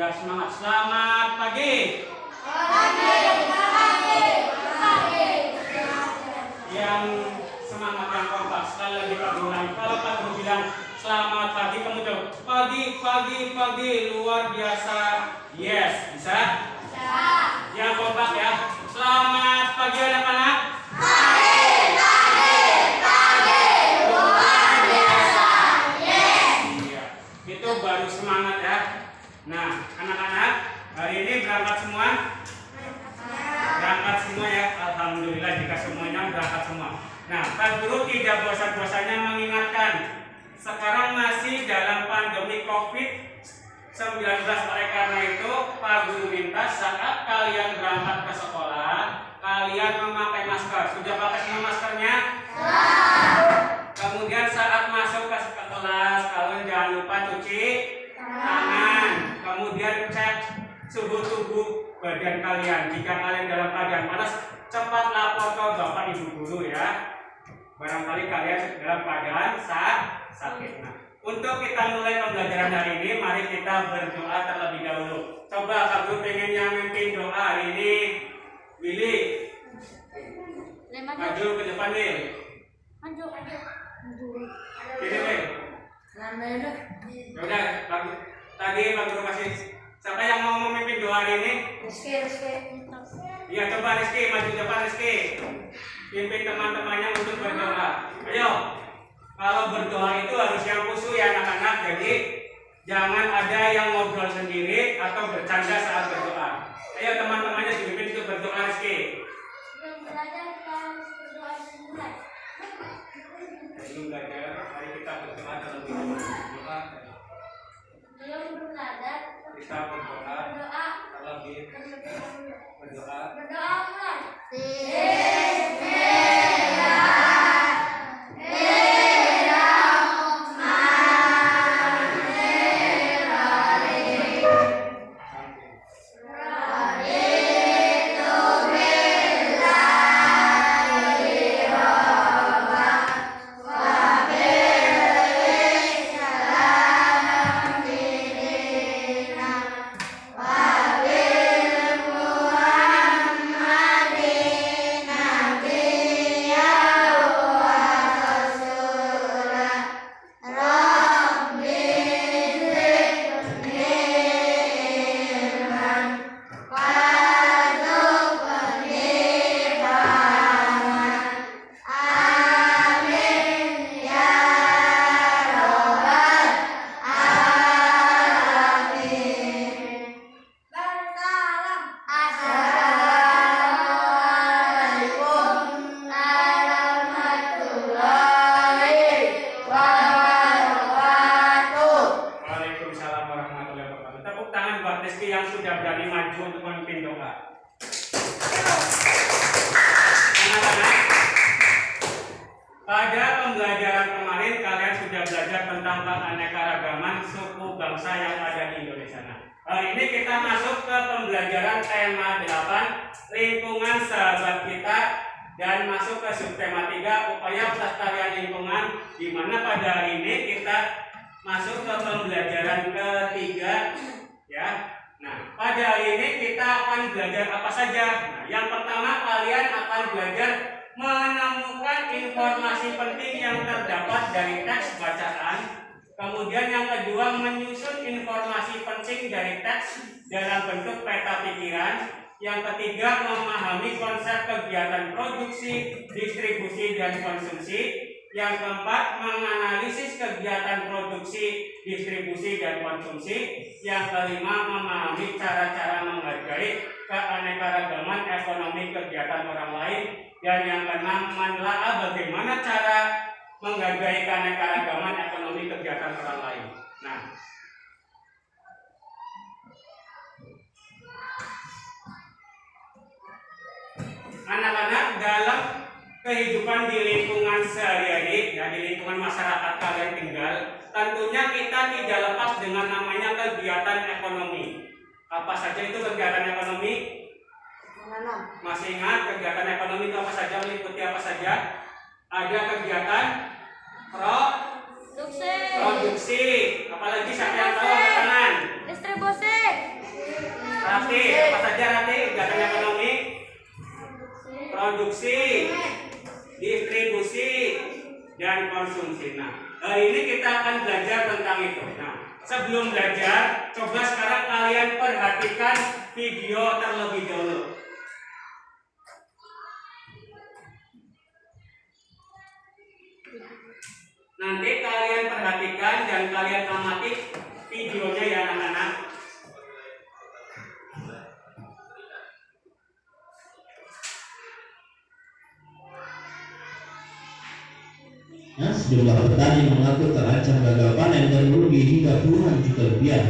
biar semangat. Selamat pagi. Yang semangat, yang kompak. Sekali lagi Pak Guru ulangi. Kalau Pak Guru bilang selamat pagi, kamu jawab pagi luar biasa. Yes, bisa? Yang kompak ya. Selamat pagi anak-anak. Itu baru semangat ya. Nah, anak-anak, hari ini berangkat semua? Berangkat semua ya. Alhamdulillah jika semuanya berangkat semua. Nah, Pak Guru tidak bosan-bosannya mengingatkan, sekarang masih dalam pandemi COVID-19. Oleh karena itu, Pak Guru minta saat kalian berangkat ke sekolah, kalian memakai masker. Sudah pakai semua maskernya? Kemudian saat masuk ke kelas, kalian jangan lupa cuci tangan. Kemudian cek suhu tubuh badan kalian. Jika kalian dalam keadaan panas, cepat lapor ke Bapak Ibu Guru ya. Barangkali kalian dalam keadaan sakit. Nah, untuk kita mulai pembelajaran hari ini, mari kita berdoa terlebih dahulu. Coba Kak Guru pengen yang memimpin doa hari ini. Willy, maju ke depan nih. Maju. Ini nih. Udah, tadi Pak Guru kasih. Siapa yang mau memimpin doa hari ini? Rizky. Iya, coba Rizky, maju depan Rizky. Pimpin teman-temannya untuk berdoa. Ayo. Kalau berdoa itu harus yang khusyuk ya anak-anak. Jadi jangan ada yang ngobrol sendiri atau bercanda saat berdoa. Ayo teman-temannya dipimpin untuk berdoa Rizky. Sebelum belajar, mari kita berdoa terlebih dahulu. Kita berdoa terlebih berdoa. Yang keempat, menganalisis kegiatan produksi, distribusi, dan konsumsi. Yang kelima, memahami cara-cara menghargai keanekaragaman ekonomi kegiatan orang lain. Dan yang keenam, menelaah bagaimana cara menghargai keanekaragaman ekonomi kegiatan orang lain. Nah, anak-anak dalam kehidupan di lingkungan sehari-hari, ya, di lingkungan masyarakat kalian tinggal, tentunya kita tidak lepas dengan namanya kegiatan ekonomi. Apa saja itu kegiatan ekonomi? Masih ingat kegiatan ekonomi itu apa saja, meliputi apa saja? Ada kegiatan produksi, apalagi siapa yang tahu angkat tangan? Rati, apa saja Rati? Kegiatan ekonomi, produksi, distribusi, dan konsumsi. Nah, hari ini kita akan belajar tentang itu. Nah, sebelum belajar, coba sekarang kalian perhatikan video terlebih dahulu. Nanti kalian perhatikan dan kalian amati videonya ya anak-anak. Nah, sejumlah petani mengaku terancam gagal panen dan merugi hingga puluhan juta rupiah.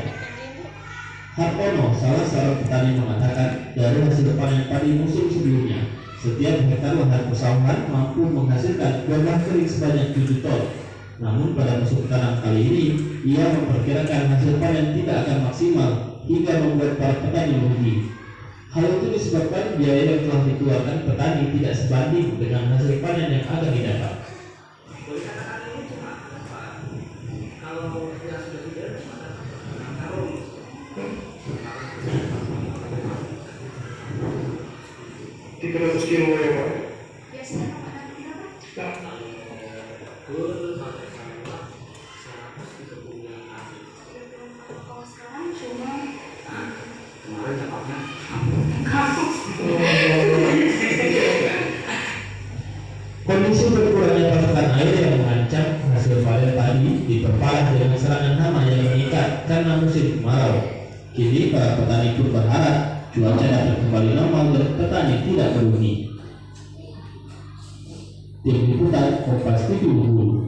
Hartono, salah seorang petani, mengatakan dari hasil panen padi musim sebelumnya, setiap hektar lahan persawahan mampu menghasilkan gabah kering sebanyak 7 ton. Namun pada musim tanam kali ini, ia memperkirakan hasil panen tidak akan maksimal hingga membuat para petani merugi. Hal itu disebabkan biaya yang telah dikeluarkan petani tidak sebanding dengan hasil panen yang akan didapat. Kalau dia sudah tidak, kalau 300 kilo ya Pak? Biasanya makanan berapa? Kalau sekarang cuma Kemarin dapatnya Kondisi berkurangnya pasokan air yang mengancam hasil panen padi diperparah dengan serangan hama yang mengikat karena musim kemarau. Kini para petani pun berharap cuaca dapat kembali normal dan petani tidak merugi. Tim Liputan Kompas TV Bengkulu.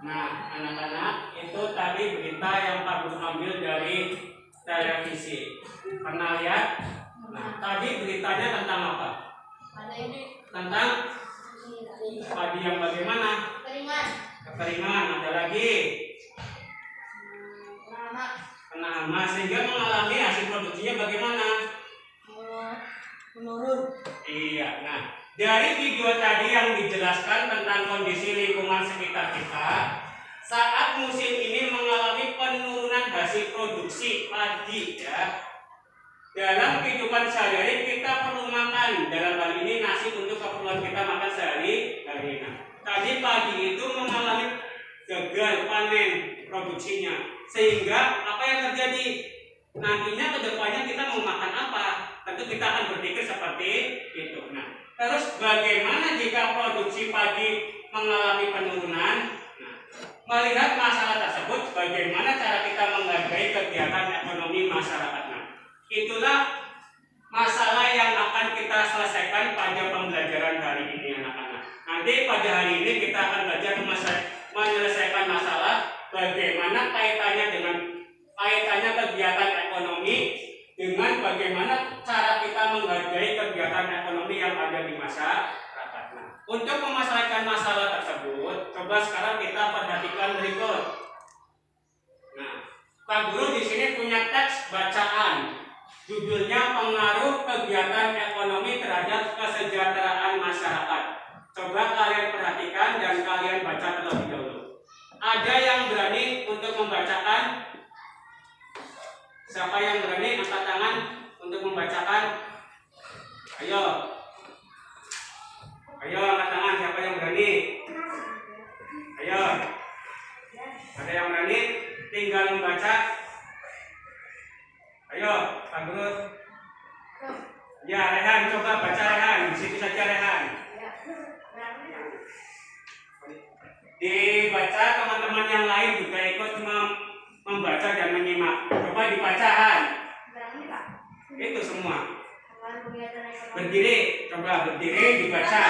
Nah, anak-anak, itu tadi berita yang Pak Guru ambil dari televisi. Pernah lihat? Nah, tadi beritanya tentang apa? ada ini Tentang padi yang bagaimana? keringan, Kekeringan, ada lagi lama, kena hama sehingga mengalami hasil produksinya bagaimana? menurun. Iya, nah dari video tadi yang dijelaskan tentang kondisi lingkungan sekitar kita saat musim ini mengalami penurunan hasil produksi padi ya. Dalam kehidupan sehari-hari kita perlu makan, dalam hal ini nasi untuk keperluan kita makan sehari-hari. Nah, tadi pagi itu mengalami gagal panen produksinya, sehingga apa yang terjadi? Nantinya kedepannya kita mau makan apa? Tentu kita akan berpikir seperti itu. Nah, terus bagaimana jika produksi padi mengalami penurunan? Nah, melihat masalah tersebut, bagaimana cara kita menghargai kegiatan ekonomi masyarakat? Itulah masalah yang akan kita selesaikan pada pembelajaran hari ini anak-anak. Nanti pada hari ini kita akan belajar menyelesaikan masalah bagaimana kaitannya kegiatan ekonomi dengan bagaimana cara kita menghargai kegiatan ekonomi yang ada di masyarakat. Nah, untuk menyelesaikan masalah tersebut, coba sekarang kita perhatikan berikut. Nah, Pak Guru di sini punya teks bacaan. Judulnya pengaruh kegiatan ekonomi terhadap kesejahteraan masyarakat. Coba kalian perhatikan dan kalian baca terlebih dahulu. Ada yang berani untuk membacakan? Siapa yang berani angkat tangan untuk membacakan? Ayo. Ayo angkat tangan, siapa yang berani? Ayo. Ada yang berani? Tinggal membaca. Ayo, Pak Guru. Ya, Rehan, coba baca Rehan. Di situ saja Rehan. Dibaca, teman-teman yang lain juga ikut membaca dan menyimak. Coba dibaca Han. Itu semua. Berdiri, coba berdiri dibaca.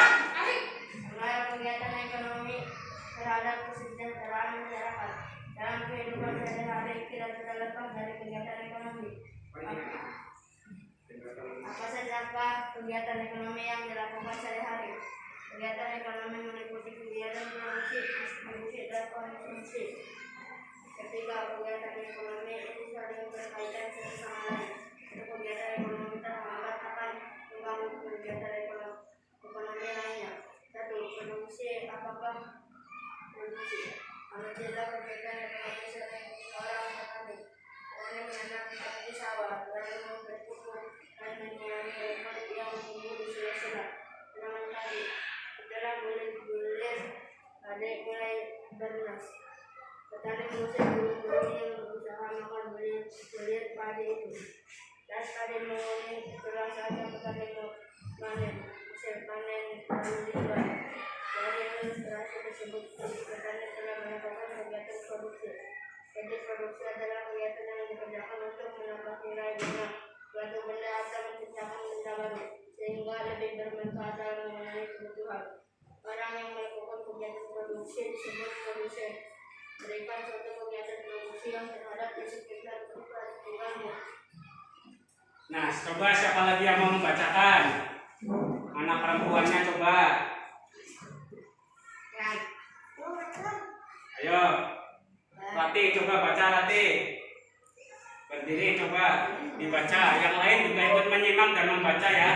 Kegiatan ekonomi terhadap kesejahteraan masyarakat dalam kehidupan sehari-hari tidak terlepas dari kegiatan ekonomi. Apa sajakah kegiatan ekonomi yang dilakukan sehari-hari? Kegiatan ekonomi meliputi kegiatan produksi, distribusi, dan konsumsi. Ketiga, kegiatan ekonomi itu saling berkaitan satu sama lain. Untuk kegiatan ekonomi terhambat akan mengganggu kegiatan ekonomi lainnya. Satu, produksi. Apakah produksi? Apabila kegiatan ekonomi seorang petani mengusir guru-guru yang berusaha makan belit padi itu. Dan padi menguning kurang saja petani panen, musim panen lalu dijual. Dari ilustrasi tersebut, petani telah melakukan kegiatan produksi. Jadi produksi adalah kegiatan yang dikerjakan untuk menambah nilai guna suatu benda atau menciptakan benda baru sehingga lebih bermanfaat dalam memenuhi kebutuhan. Orang yang melakukan kegiatan produksi disebut produsen. Berikan suatu kegiatan produksi yang terhadap di sekitar tempat tinggalnya. Nah, coba siapa lagi yang mau membacakan? Anak perempuannya coba. Ayo, Latih coba baca Latih. Berdiri coba dibaca. Yang lain juga ikut menyimak dan membaca ya.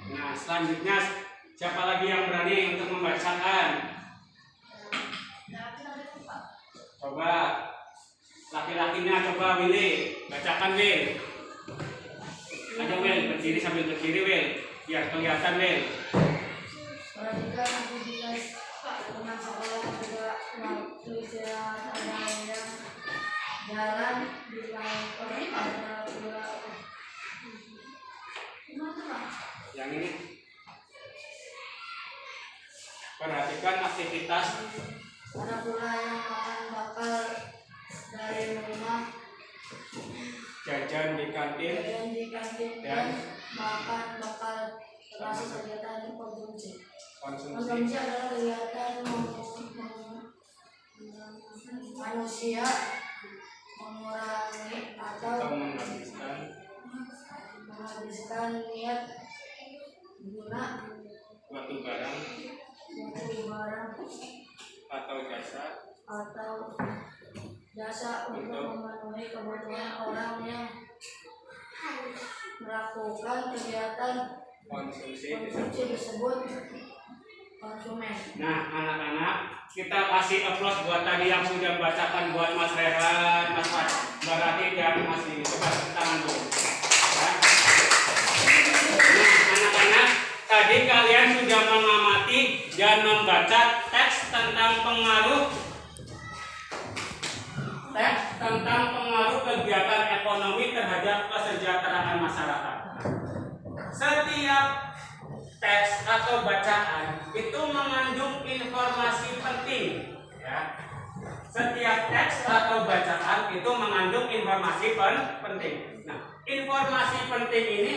Nah, selanjutnya siapa lagi yang berani untuk membacakan? Coba laki-lakinya coba Willy, bacakan Will. Ayo Will, berdiri sambil berdiri Will, biar kelihatan Will. Perhatikan aktivitas teman sekolah juga waktu istirahat ada yang jalan di kantor ada pula. Yang ini. Perhatikan aktivitas. Ada pula yang makan bakal dari rumah, Jajan di kantin dan makan bakal termasuk kegiatan konsumsi. konsumsi. Konsumsi adalah kegiatan manusia mengurangi atau menghabiskan niat guna Suatu barang atau jasa untuk memenuhi kebutuhan orang yang melakukan kegiatan konsumsi disebut konsumen. Nah, anak-anak, kita kasih aplaus buat tadi yang sudah bacakan, buat Mas Rehan, Mas Mbak Ratih, dan Mas Lili. Coba tepuk tangan dulu. Ya. Nah, anak-anak, tadi kalian sudah mengamati dan membaca teks tentang pengaruh kegiatan ekonomi terhadap kesejahteraan masyarakat. Setiap teks atau bacaan itu mengandung informasi penting, ya. Setiap teks atau bacaan itu mengandung informasi penting. Nah, informasi penting ini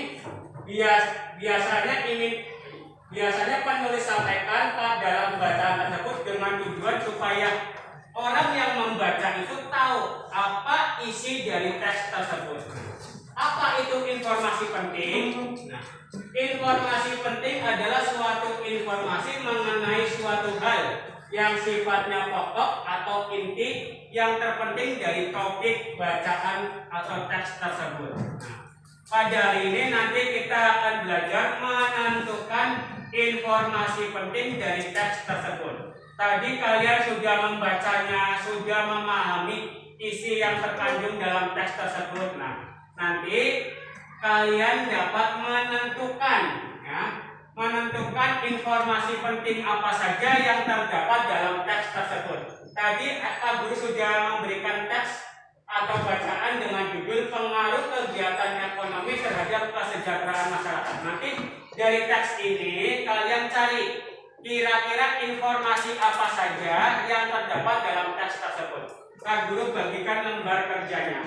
biasanya penulis sampaikan dalam bacaan tersebut dengan tujuan supaya orang yang membaca itu tahu apa isi itu informasi penting? Nah, informasi penting adalah suatu informasi mengenai suatu hal yang sifatnya pokok atau inti yang terpenting dari topik bacaan atau teks tersebut. Nah, pada hari ini nanti kita akan belajar menentukan informasi penting dari teks tersebut. Tadi kalian sudah membacanya, sudah memahami isi yang terkandung dalam teks tersebut. Nah, nanti kalian dapat menentukan, ya, menentukan informasi penting apa saja yang terdapat dalam teks tersebut. Tadi Pak Guru sudah memberikan teks atau bacaan dengan judul pengaruh kegiatan ekonomi terhadap kesejahteraan masyarakat. Nanti dari teks ini kalian cari kira-kira informasi apa saja yang terdapat dalam teks tersebut. Pak Guru bagikan lembar kerjanya.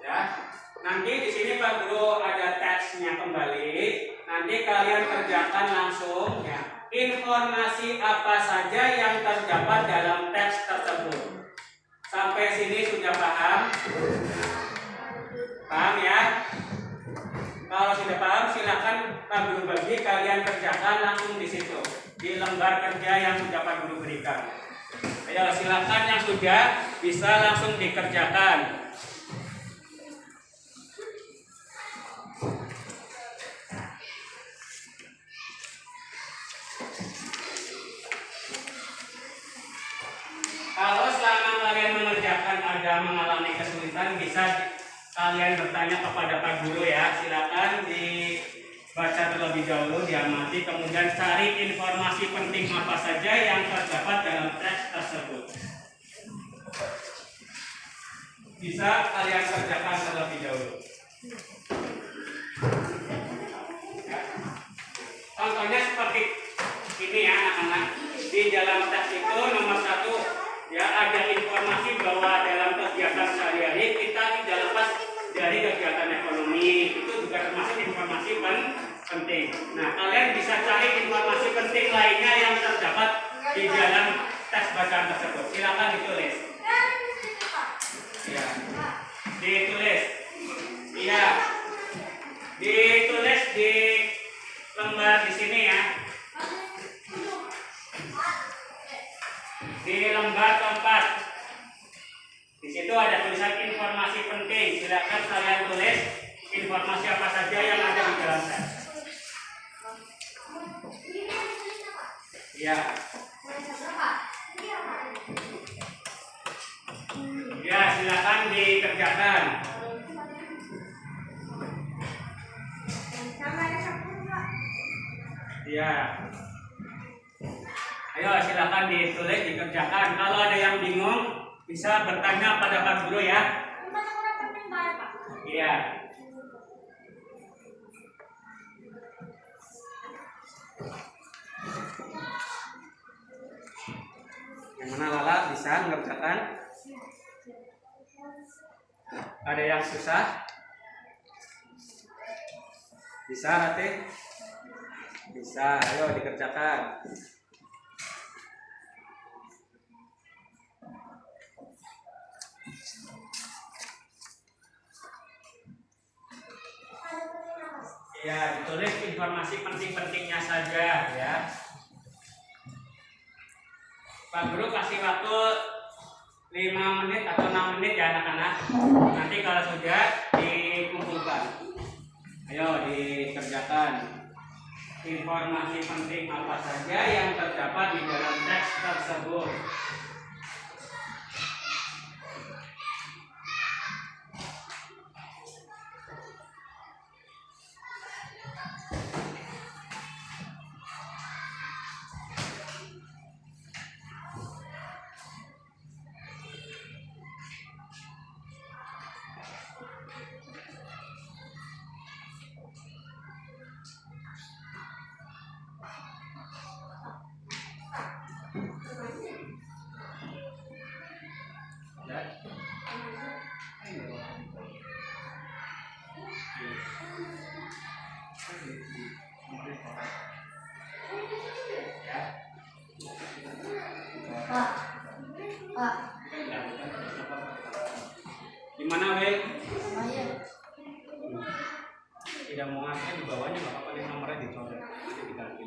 Ya, nanti di sini Pak Guru ada teksnya kembali. Nanti kalian kerjakan langsung, ya. Informasi apa saja yang terdapat dalam teks tersebut. Sampai sini sudah paham? Paham ya? Kalau sudah paham, silakan Pak Guru bagi, kalian kerjakan langsung di situ di lembar kerja yang sudah Pak Guru berikan. Ayo silakan yang sudah bisa langsung dikerjakan. Kalau selama kalian mengerjakan ada mengalami kesulitan, bisa kalian bertanya kepada Pak Guru ya. Silakan dibaca terlebih dahulu, diamati, kemudian cari informasi penting apa saja yang terdapat dalam teks tersebut. Bisa kalian kerjakan terlebih dahulu. Ya. Contohnya seperti ini ya anak-anak. Di dalam teks itu nomor 1. Ya, ada informasi bahwa dalam kegiatan sehari-hari kita tidak lepas dari kegiatan ekonomi. Itu juga termasuk informasi penting. Nah, kalian bisa cari informasi penting lainnya yang terdapat di dalam teks bacaan tersebut. Silakan ditulis. Ya, ditulis. Iya, ditulis di lembar di sini ya. Di lembar keempat, di situ ada tulisan informasi penting. Silakan kalian tulis informasi apa saja yang ada di dalam teks. Ya. Ya, silakan dikerjakan. Ya. Ayo silakan ditulis, dikerjakan. Kalau ada yang bingung bisa bertanya pada Pak Guru ya. Iya. Yang mana Lala bisa mengerjakan? Ada yang susah? Bisa Ratih? Bisa. Ayo dikerjakan. Ya, ditulis informasi penting-pentingnya saja ya. Pak Guru kasih waktu 5 menit atau 6 menit ya anak-anak. Nanti kalau sudah dikumpulkan. Ayo dikerjakan. Informasi penting apa saja yang terdapat di dalam teks tersebut. nomornya di bawahnya nggak apa-apa, nomornya dicoret nanti diganti.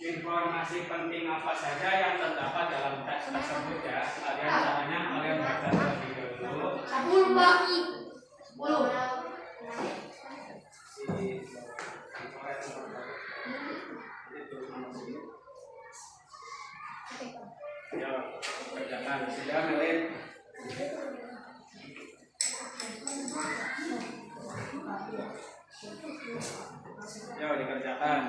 Informasi penting apa saja yang terdapat dalam teks tersebut ya. Caranya kalian baca terlebih dahulu. 10 bagi 10. Ya, kerjakan. Sudah, Melin. Ya, dikerjakan.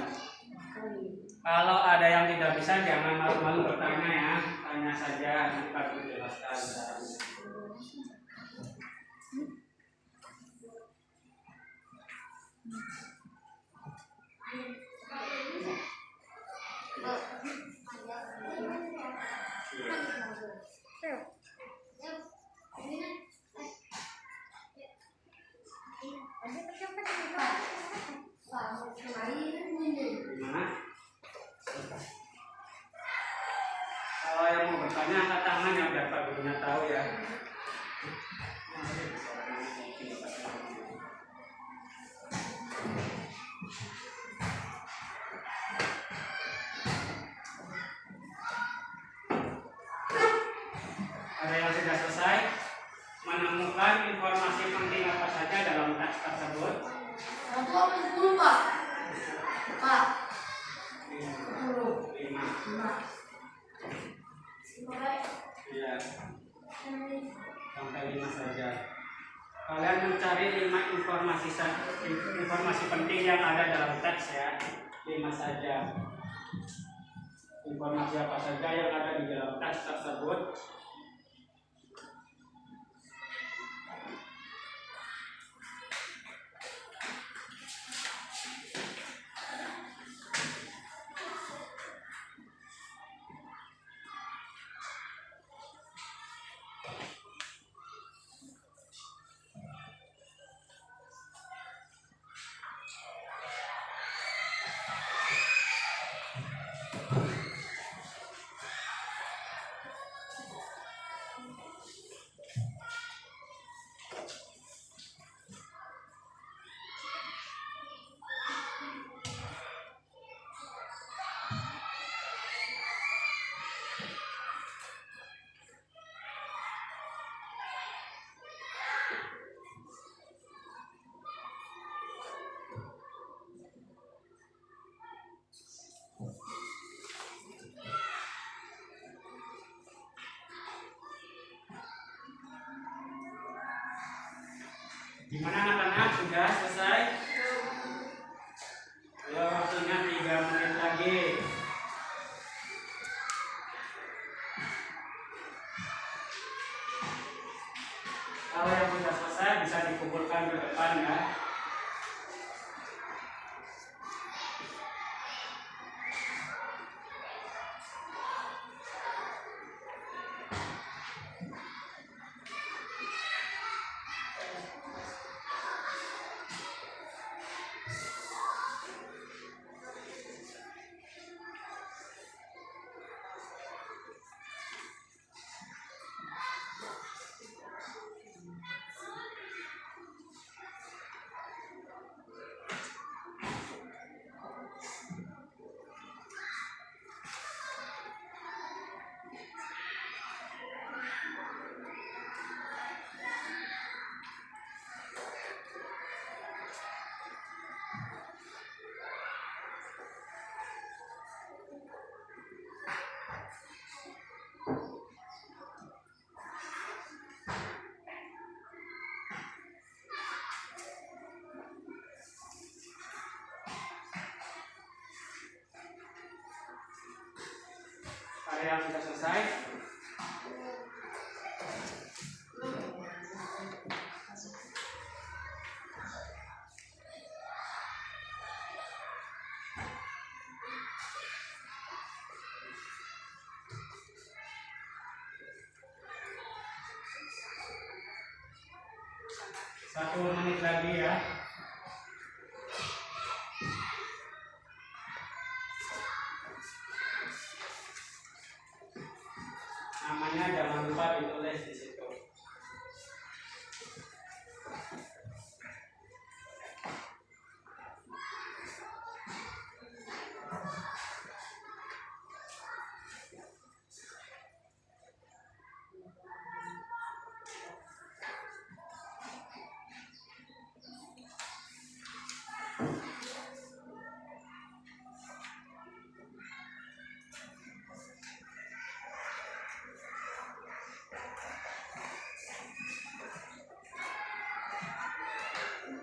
Kalau ada yang tidak bisa jangan malu-malu bertanya ya, tanya saja nanti aku jelaskan. Gimana? Kalau yang mau bertanya angkat tangan ya biar Pak Gurunya tahu ya. Ada yang sudah selesai menemukan informasi penting apa saja dalam teks tersebut? 10 Pak. Pak. 5. Iya. Sampai 5 saja. Kalian mencari 5 informasi penting yang ada dalam teks ya. 5 saja. Informasi apa saja yang ada di dalam teks tersebut? Gimana anak-anak, sudah selesai? Ya, waktunya 3 menit lagi. Kalau yang sudah selesai bisa dikumpulkan ke depan ya. Area yang sudah selesai. Satu menit lagi ya. Namanya jangan lupa ditulis di situ.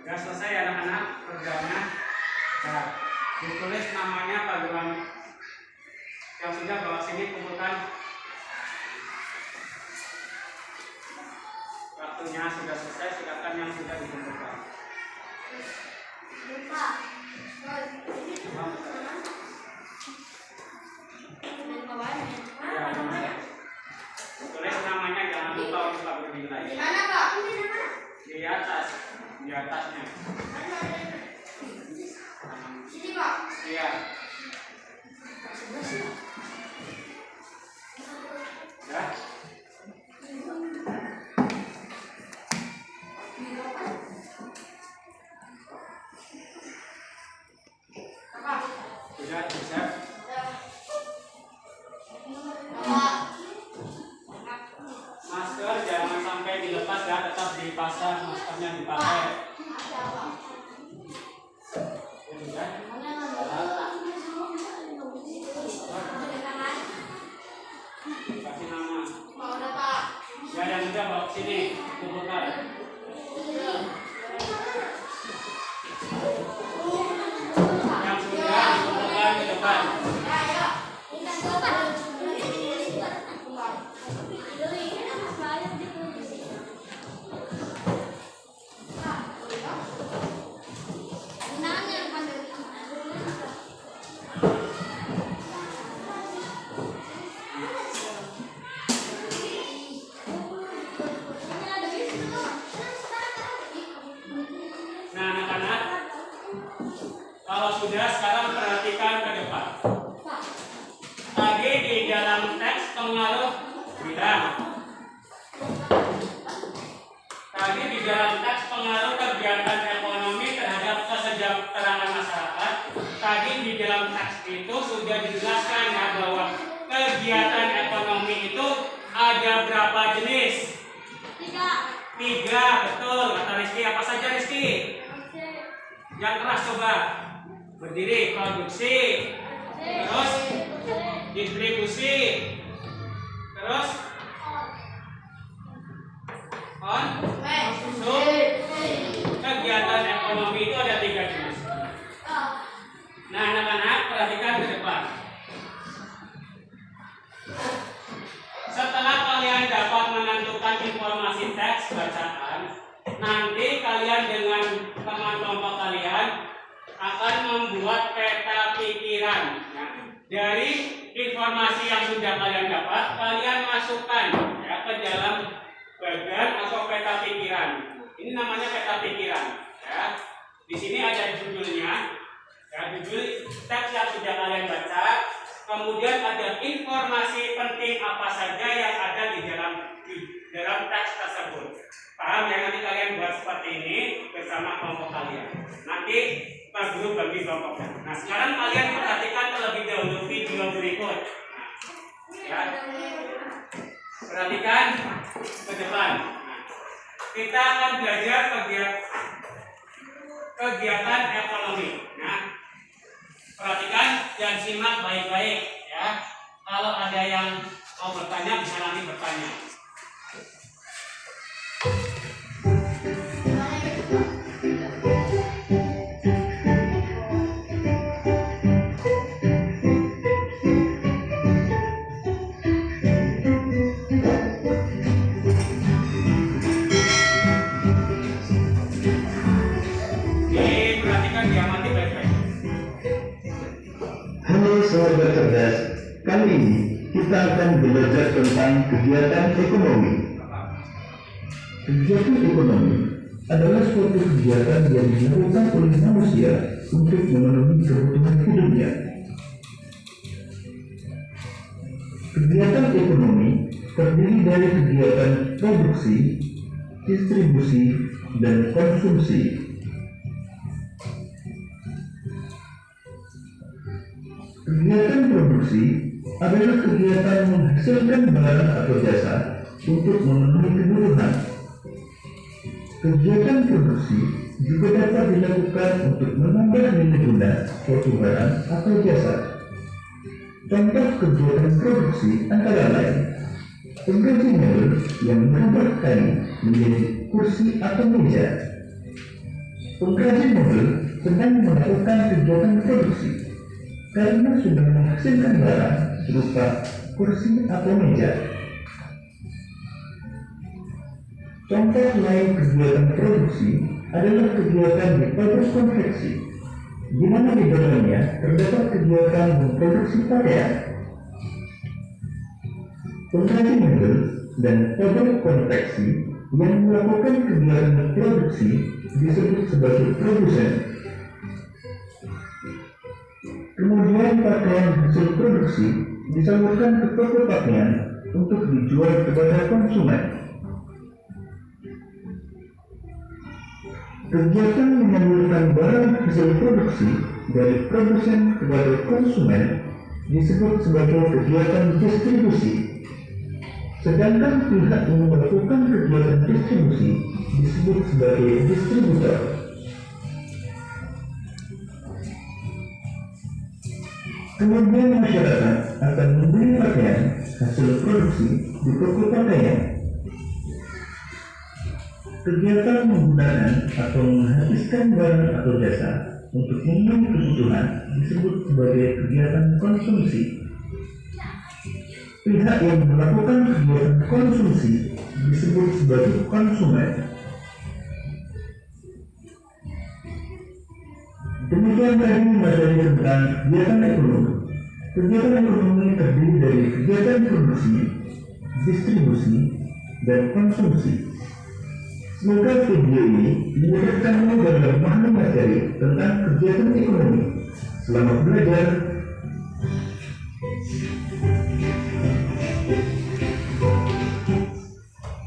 Sudah selesai anak-anak programnya. Nah, ditulis namanya panggilan yang sudah bawa sini kumpulkan. Waktunya sudah selesai, silakan yang sudah dikumpulkan. Lupa. Ini Ya, tulis namanya, jangan lupa untuk bernilai. di mana, Pak? Di atas, di atasnya. Sini, Pak. Iya. Ya. Apa? Sudah, bisa. Masker jangan sampai dilepas ya, tetap dipasang, maskernya dipakai. Ya, sudah. Kasih nama. Ya, yang sudah bawa ke sini, kumpulkan. Yang sudah dikumpulkan di depan. Nah, anak-anak, kalau sudah, sekarang perhatikan ke depan. Tadi di dalam teks pengaruh bilang. Tadi di dalam teks pengaruh kegiatan ekonomi terhadap kesejahteraan masyarakat. Tadi di dalam teks itu sudah dijelaskan ya bahwa kegiatan ekonomi itu ada berapa jenis? Tiga, betul. Kata Rizky, apa saja Rizky? Yang keras coba. Berdiri, produksi, terus distribusi, terus konsumsi. Kegiatan ekonomi itu ada tiga jenis. Nah, anak-anak perhatikan ke depan. Setelah kalian dapat menentukan informasi teks bacaan, nanti kalian dengan teman kelompok kalian akan membuat peta pikiran. Nah, dari informasi yang sudah kalian dapat, kalian masukkan ya ke dalam bagan atau peta pikiran. Ini namanya peta pikiran. Ya. Di sini ada judulnya, ya, judul teks yang sudah kalian baca. Kemudian ada informasi penting apa saja yang ada di dalam teks tersebut. Paham ya? Nanti kalian buat seperti ini bersama kelompok kalian. Nanti Pak Guru bagi kelompoknya. Nah, sekarang kalian perhatikan terlebih dahulu video berikut. Nah, ya. Perhatikan ke depan. Nah, kita akan belajar kegiatan ekonomi. Nah, perhatikan dan simak baik-baik ya. Kalau ada yang mau bertanya bisa nanti bertanya. Perhatikan diamati baik-baik. Halo sahabat cerdas, kali ini kita akan belajar tentang kegiatan ekonomi. Kegiatan ekonomi adalah suatu kegiatan yang dilakukan oleh manusia untuk memenuhi kebutuhan hidupnya. Kegiatan ekonomi terdiri dari kegiatan produksi, distribusi, dan konsumsi. Kegiatan produksi adalah kegiatan menghasilkan barang atau jasa untuk memenuhi kebutuhan. Kegiatan produksi juga dapat dilakukan untuk menambah nilai guna suatu barang atau jasa. Contoh kegiatan produksi antara lain penggaji mebel yang merubah kain menjadi kursi atau meja. Penggaji mebel sedang melakukan kegiatan produksi karena sudah menghasilkan barang berupa kursi atau meja. Contoh lain kegiatan produksi adalah kegiatan di pabrik konveksi, di mana di dalamnya terdapat kegiatan memproduksi pakaian. Pengrajin mebel dan pabrik konveksi yang melakukan kegiatan produksi disebut sebagai produsen. Kemudian pakaian hasil produksi disalurkan ke toko pakaian untuk dijual kepada konsumen. Kegiatan menyalurkan barang hasil produksi dari produsen kepada konsumen disebut sebagai kegiatan distribusi. Sedangkan pihak yang melakukan kegiatan distribusi disebut sebagai distributor. Kemudian masyarakat akan membeli pakaian hasil produksi di toko pakaian. Kegiatan menggunakan atau menghabiskan barang atau jasa untuk memenuhi kebutuhan disebut sebagai kegiatan konsumsi. Pihak yang melakukan kegiatan konsumsi disebut sebagai konsumen. Demikian tadi materi tentang kegiatan ekonomi. Kegiatan ekonomi terdiri dari kegiatan produksi, distribusi, dan konsumsi. Semoga video ini memudahkanmu dalam memahami materi tentang kegiatan ekonomi. Selamat belajar.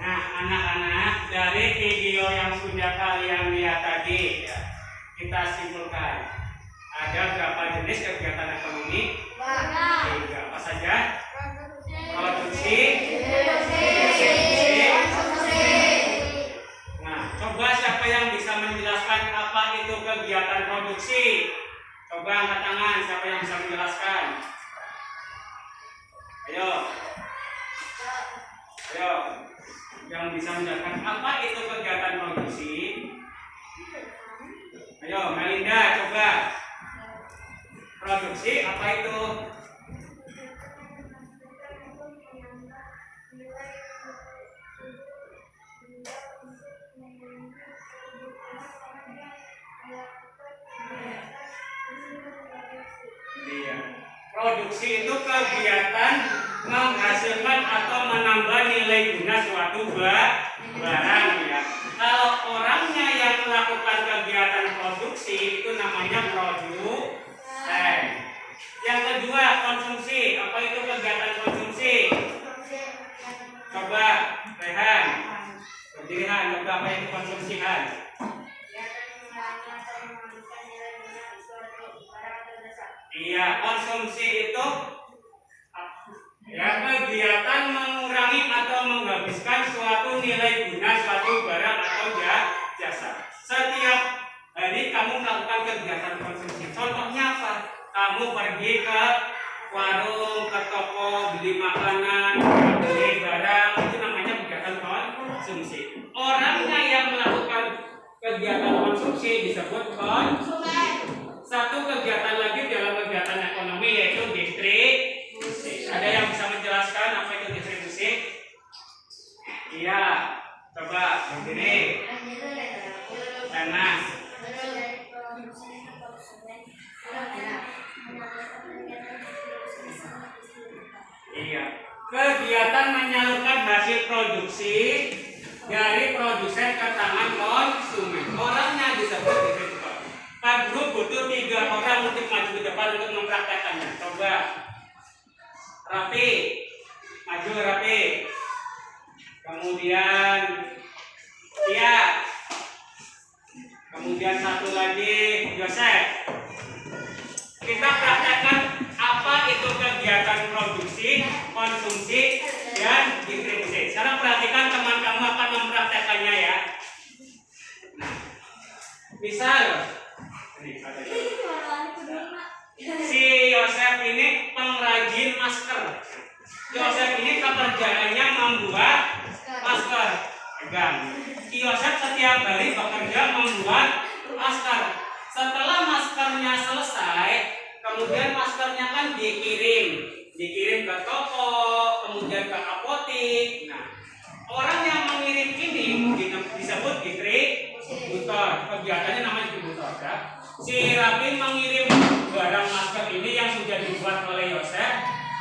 Nah, anak-anak, dari video yang sudah kalian lihat tadi, ya, kita simpulkan ada berapa jenis kegiatan ekonomi? Tiga. Apa saja? Produksi, coba siapa yang bisa menjelaskan apa itu kegiatan produksi? Coba angkat tangan, siapa yang bisa menjelaskan? Ayo. Ayo. Yang bisa menjelaskan apa itu kegiatan produksi? Ayo, Melinda, coba. Produksi apa itu? Produksi itu kegiatan menghasilkan atau menambah nilai guna suatu barang, ya. Kalau orangnya yang melakukan kegiatan produksi itu namanya produsen. Yang kedua, konsumsi. Apa itu kegiatan konsumsi? Coba, Rehan. Berdiri, Han. Coba apa itu konsumsi, Han? Iya, konsumsi itu ya kegiatan mengurangi atau menghabiskan suatu nilai guna suatu barang atau jasa. Setiap hari kamu melakukan kegiatan konsumsi. Contohnya apa? Kamu pergi ke warung, ke toko, beli makanan, beli barang, itu namanya kegiatan konsumsi. Orangnya yang melakukan kegiatan konsumsi disebut konsumen. Satu kegiatan lagi dalam kegiatan ekonomi yaitu distribusi. Ada yang bisa menjelaskan apa itu distribusi? Iya, coba begini. Sana. Iya, kegiatan menyalurkan hasil produksi dari produsen ke tangan konsumen. Orangnya disebut distributor. Pak Guru butuh 3 orang untuk maju ke depan untuk mempraktekannya. Coba. Rafi, Maju rapi. Kemudian Tia. Kemudian satu lagi Yosef. Kita praktekkan apa itu kegiatan produksi, konsumsi, dan distribusi. Sekarang perhatikan teman kamu akan mempraktekannya ya. Nah, misal si Yosef ini pengrajin masker. Yosef ini pekerjaannya membuat masker. Pegang. Yosef setiap hari bekerja membuat masker. Setelah maskernya selesai, kemudian maskernya kan dikirim ke toko, kemudian ke apotik. Nah, orang yang mengirim ini disebut distributor. Kegiatannya namanya distributor ya. Si Rabi mengirim barang masker ini yang sudah dibuat oleh Yosef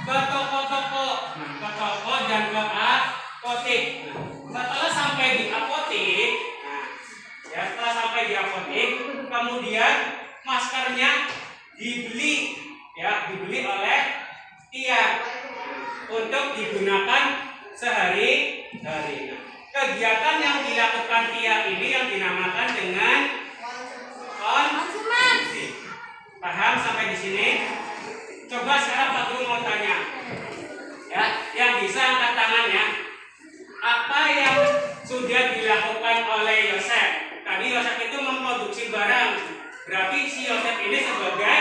ke toko-toko, ke toko dan ke apotik. Setelah sampai di apotik, setelah sampai di apotik, kemudian maskernya dibeli oleh Tia untuk digunakan sehari-hari. Kegiatan yang dilakukan Tia ini yang dinamakan dengan konsumsi. Paham sampai di sini? Coba sekarang Pak Guru mau tanya, ya, yang bisa angkat tangannya. Apa yang sudah dilakukan oleh Yosef? Tadi Yosef itu memproduksi barang. Berarti si Yosef ini sebagai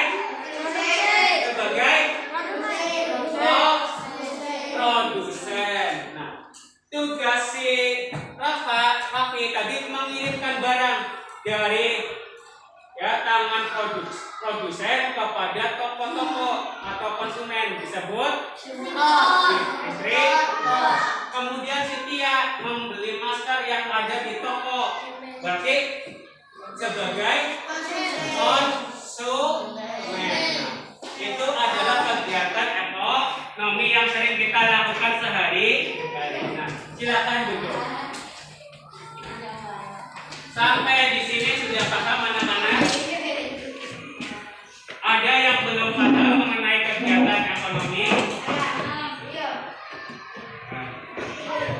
produsen. Nah, tugas si Rafi tadi mengirimkan barang dari tangan produsen kepada toko-toko atau konsumen disebut distributor. Kemudian si Tia membeli masker yang ada di toko, berarti sebagai konsumen. Itu adalah kegiatan ekonomi yang sering kita lakukan sehari-hari. Nah, silakan duduk. Sampai di sini sudah paham anak-anak? Ada yang belum paham mengenai kegiatan ekonomi?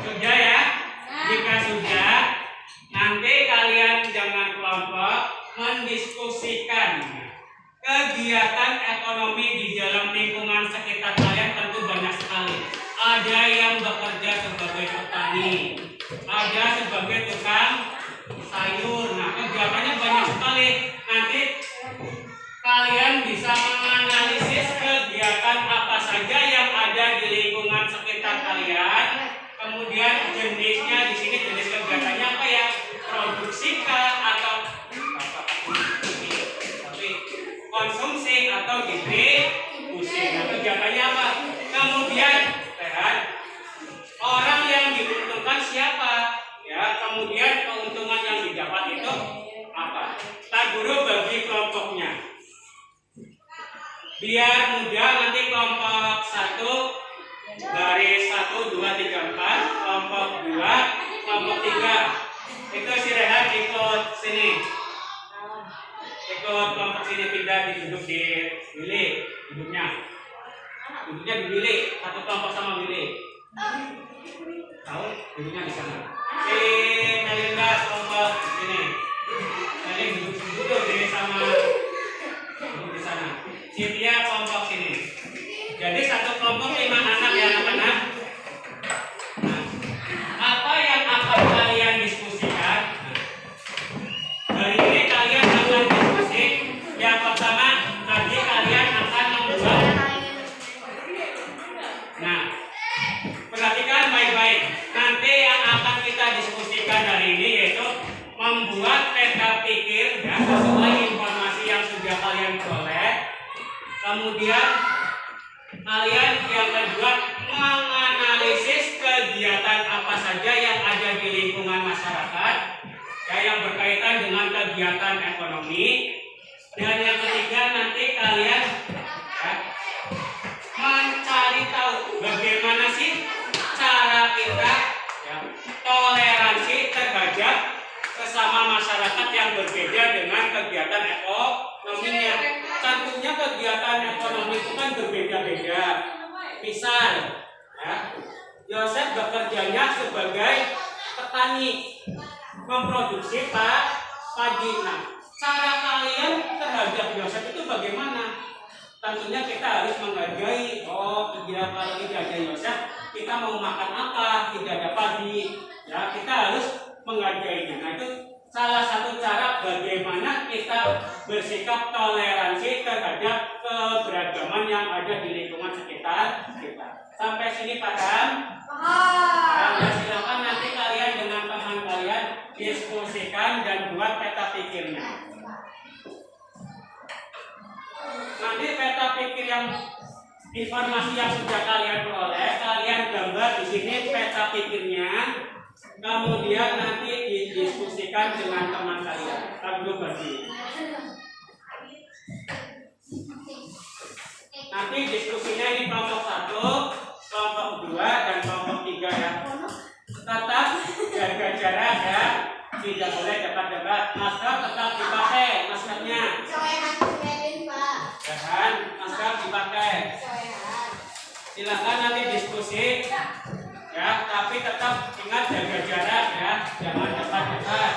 Sudah ya? Jika sudah, nanti kalian jangan kelompok mendiskusikan kegiatan ekonomi di dalam lingkungan sekitar kalian. Tentu banyak sekali. Ada yang bekerja sebagai petani, ada sebagai tukang sayur. Nah, kegiatannya banyak sekali. Nanti kalian bisa menganalisis kegiatan apa saja yang ada di lingkungan sekitar kalian. Kemudian jenisnya di sini jenis kegiatannya apa ya? Produksi atau konsumsi atau distribusi. Nah, kegiatannya apa? Kemudian orang yang diuntungkan siapa? Ya, kemudian keuntungan yang didapat itu apa? Pak Guru bagi kelompoknya. Biar mudah, nanti kelompok 1 baris 1, 2, 3, 4, kelompok 2, kelompok 3. Itu si Rehan ikut sini. Ikut kelompok sini, pindah duduk di bilik duduknya. Duduknya di bilik, satu kelompok sama bilik. Tahu? Duduknya di sana. Si Melinda kelompok sini. Melin duduk di sama duduk di sana. Si Tia kelompok sini. Jadi satu kelompok 5 anak ya anak-anak. Nah, apa yang akan kalian diskusikan? Hari ini kalian akan diskusi. Yang pertama, tadi kalian akan membuat. Nah, perhatikan baik-baik. Nanti yang akan kita diskusikan hari ini yaitu membuat peta pikir ya, sesuai informasi yang sudah kalian peroleh. Kemudian kalian yang kedua menganalisis kegiatan apa saja yang ada di lingkungan masyarakat ya, yang berkaitan dengan kegiatan ekonomi. Dan yang ketiga nanti kalian ya, mencari tahu bagaimana sih cara kita ya, toleransi terhadap sesama masyarakat yang berbeda dengan kegiatan ekonominya. Tentunya kegiatan ekonomi itu kan berbeda-beda. Misal, Ya. Yosef bekerjanya sebagai petani, memproduksi padi. Nah, cara kalian terhadap Yosef itu bagaimana? Tentunya kita harus menghargai. Oh, dia kalau tidak ada Yosef, kita mau makan apa? Tidak ada padi. Ya, kita harus menghargainya. Nah, itu salah satu cara bagaimana kita bersikap toleransi terhadap keberagaman yang ada di lingkungan sekitar kita. Sampai sini paham? Ya, silakan nanti kalian dengan teman kalian diskusikan dan buat peta pikirnya. Nanti peta pikir yang informasi yang sudah kalian peroleh, kalian gambar di sini peta pikirnya, kemudian nanti didiskusikan dengan teman kalian. Tablo bagi. Nanti diskusinya ini kelompok 1, kelompok 2, dan kelompok 3 ya. Tetap jaga jarak ya, tidak boleh dekat-dekat. Masker tetap dipakai, maskernya. Jangan masker dipakai. Silakan nanti diskusi ya, tapi tetap ingat jaga jarak ya, jangan dekat-dekat.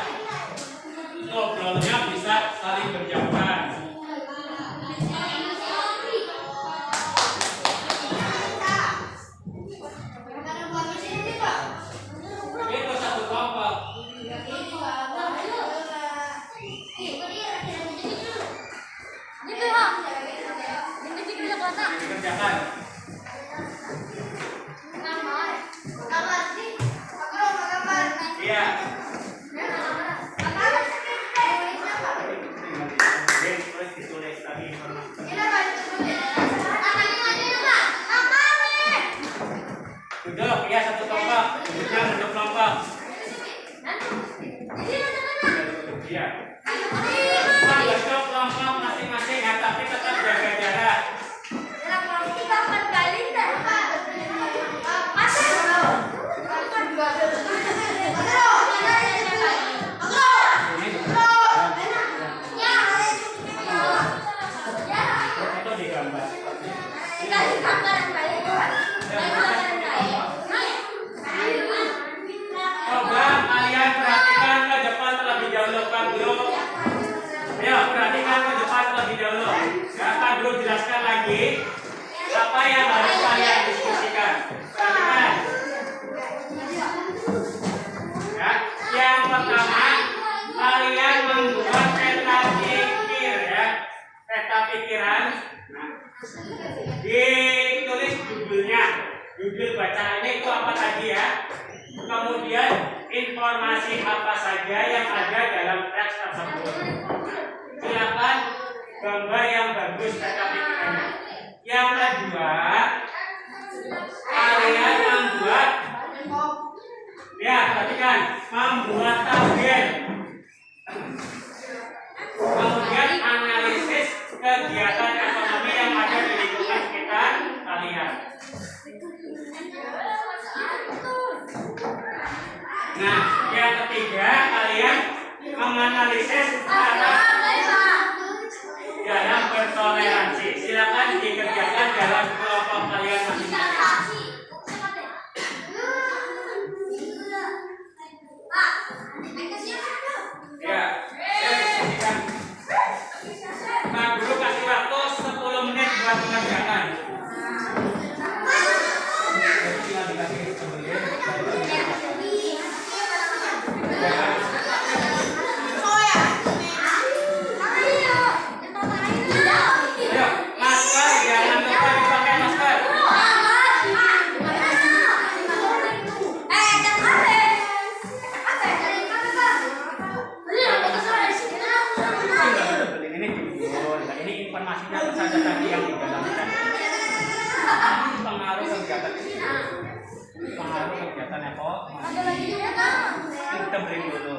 Ngobrolnya bisa saling berjauhan. Itu satu kelompok. Dikerjakan. Iya. Terus ditulis tadi informasi. Duduk, ya satu kelompok. Duduknya untuk kelompok. Iya. Masuk kelompok masing-masing ya, tapi tetap jaga jarak. Itu digambar. Coba kalian perhatikan ke depan terlebih dahulu, Pak Guru. Ayo perhatikan ke depan terlebih dahulu. Ya, Pak Guru jelaskan lagi apa yang harus kalian diskusikan. Perhatikan. Ya, yang pertama kalian membuat peta pikir ya, peta pikiran. Nah, ditulis judulnya, judul bacaannya itu apa tadi ya. Kemudian informasi apa saja yang ada dalam teks tersebut. Silakan gambar yang bagus peta pikirannya. Yang kedua, kalian membuat ya, perhatikan, membuat tabel. Kemudian analisis kegiatan ekonomi yang ada di lingkungan sekitar kalian. Nah, yang ketiga, kalian menganalisis dalam bertoleransi. Silakan dikerjakan dalam kelompok kalian masing-masing. Ya, diskusikan. Pak Guru kasih waktu 10 menit buat mengerjakan. Tinggal dikasih kemudian. Ayo, masker jangan lupa dipakai masker. Ini informasinya saja tadi yang di dalam teks. Ini pengaruh kegiatan ekonomi. Kita beri dulu.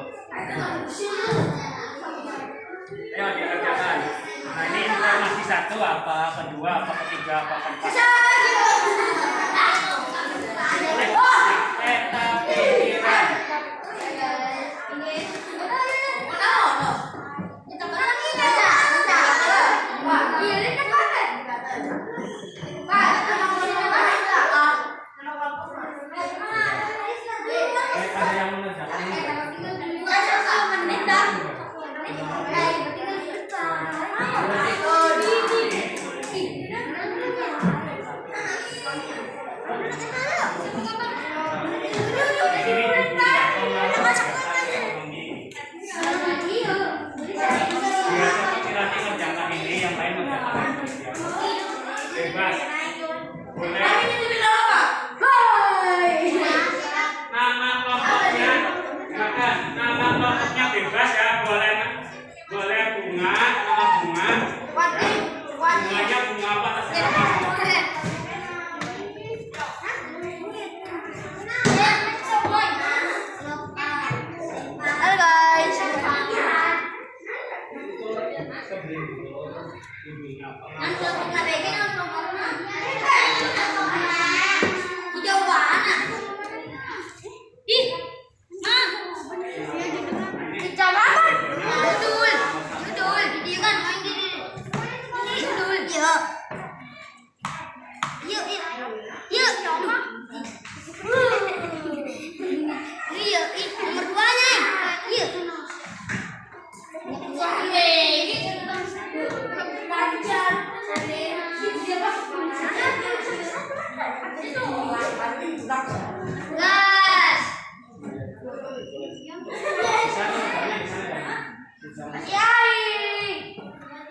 Ayo dikerjakan. Nah, ini informasi satu apa, kedua apa, ketiga apa, keempat. Peta pikiran.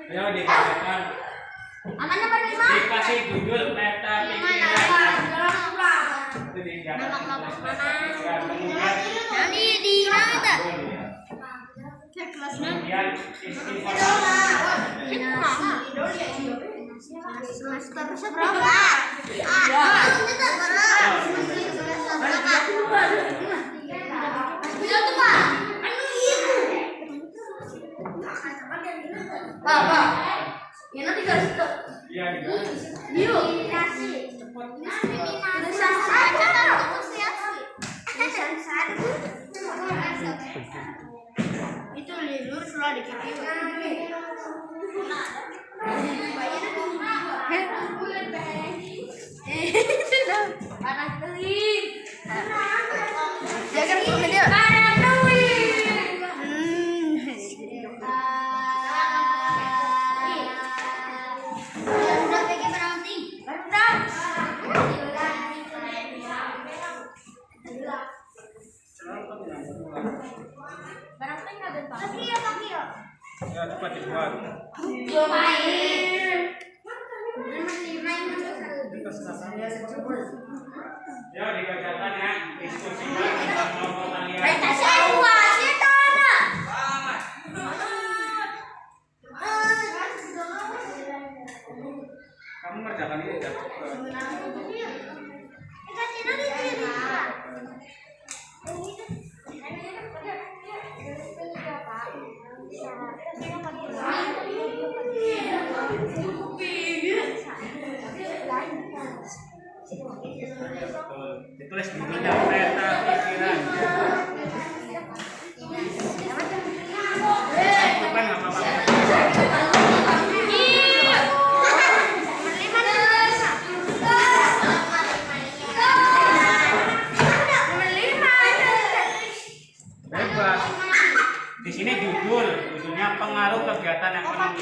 Ayo dikerjakan. Dikasih judul peta pikiran. Itu dikerjakan. Kemudian itu lilur sudah dikirim. Panas teling. Jangan video. Panas teling. Udah pergi berhenti. ya cepat dibuat. Ya dikerjakan ya. Diskusikan tentang kelompok kalian. Kamu ngerjakan ini enggak? Ditulis dulu ya peta pikiran. Bukan nggak apa-apa. Bebas. Di sini judulnya pengaruh kegiatan ekonomi.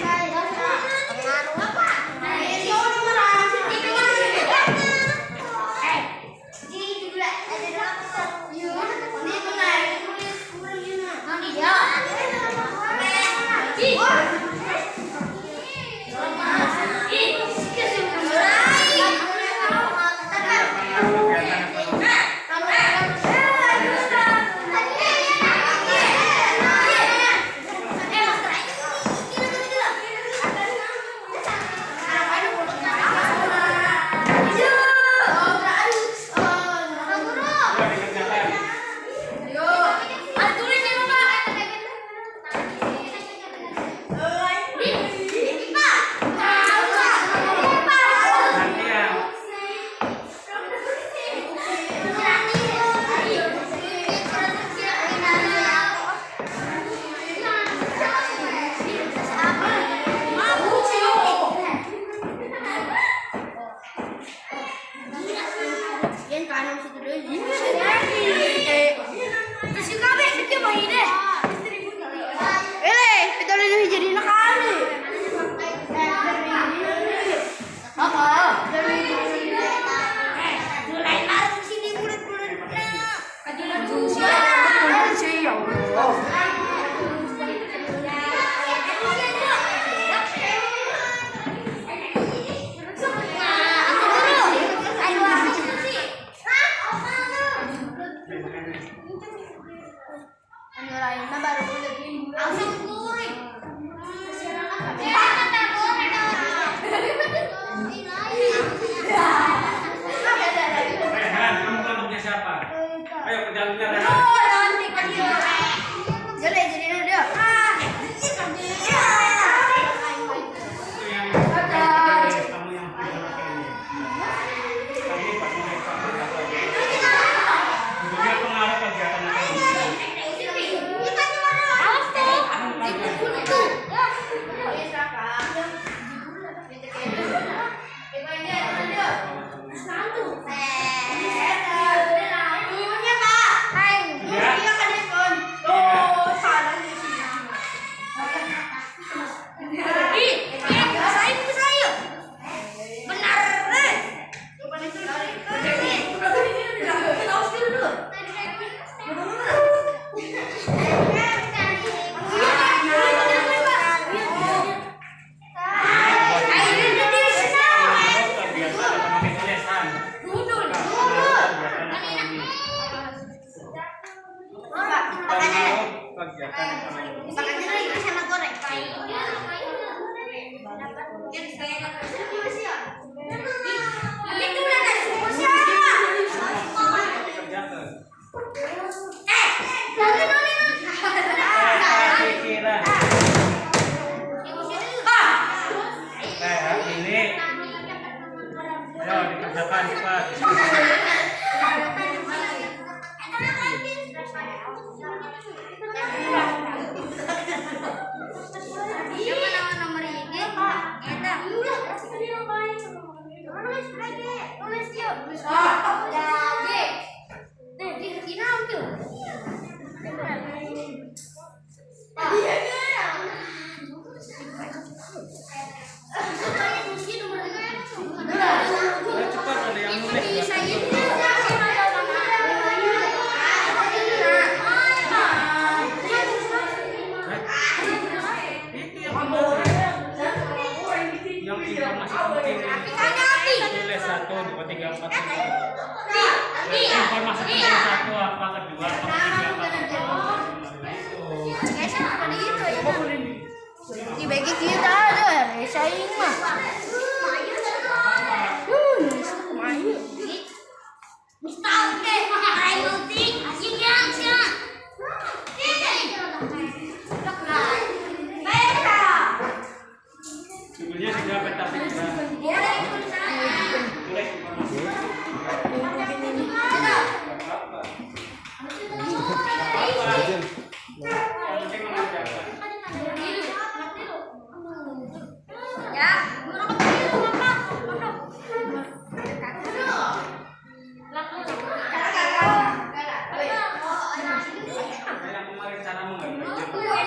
kegiatan ekonomi. Makan dulu sama goreng. Ayo dikerjakan cepat. Cepat ada yang nulis. Yang informasi penting nilai 1, 2, 3, 4, 5. Informasi penting 1 apa, kedua apa, ketiga apa, Dibagi kita ada saing mah. judulnya sudah peta pikiran. Tulis informasi. Yang penting mengerjakan. Yang kemarin cara menggambar.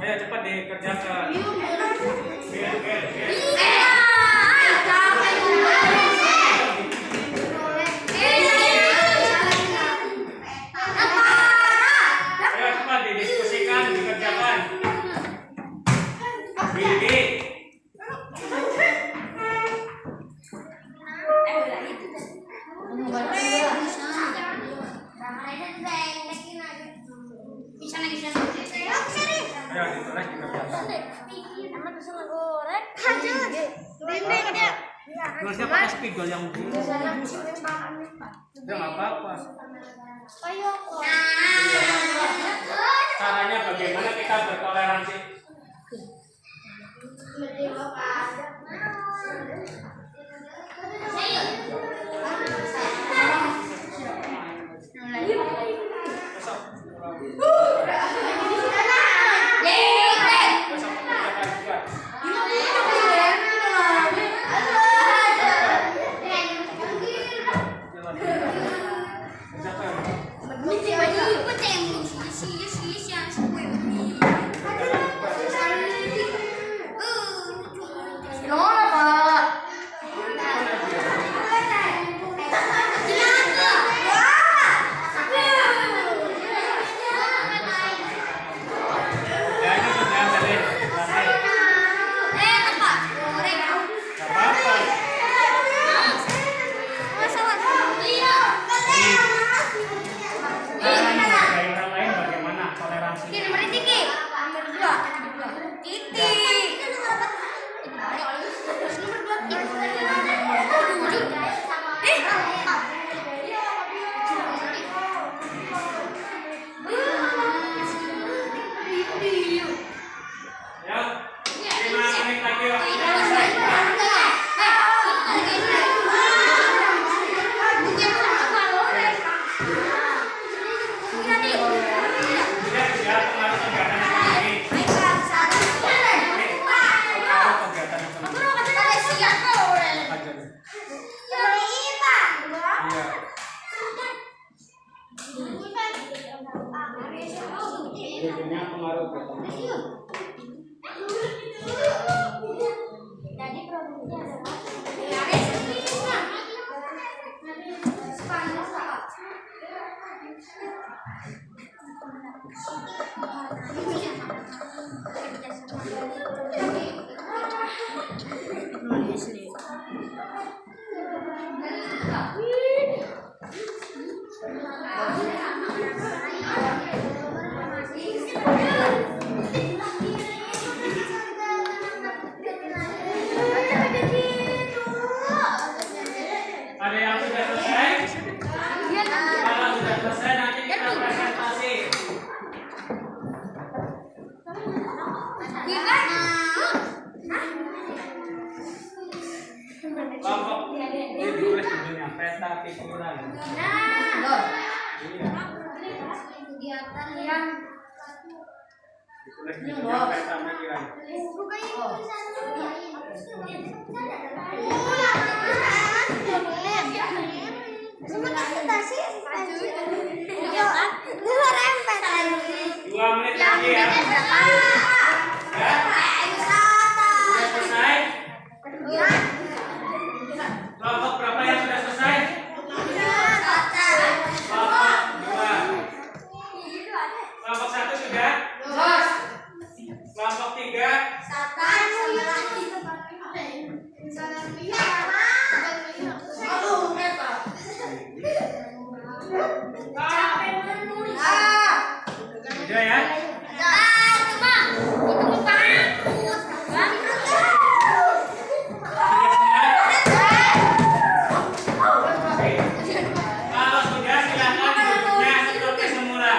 Ayo cepat dikerjakan. Ayo cepat didiskusikan, dikerjakan. Billy. Ayo ditulis dikerjakan. Tulisnya pakai spidol yang begini. Ya nggak apa-apa. Caranya bagaimana kita bertoleransi? aja. Iya. Jadinya pengaruh ke teman. Jadi produksinya adalah Ada yang sudah selesai? Kalau sudah selesai nanti kita presentasi. Kelompok ditulis judulnya peta pikiran. Iya. kegiatan yang Ditulis judulnya peta pikiran. Dua menit lagi ya. Ya. Sudah selesai? Kelompok berapa yang sudah selesai? Kelompok dua. Kelompok satu sudah? Kelompok tiga? Sudah ya? Kalau sudah silakan duduknya seperti semula.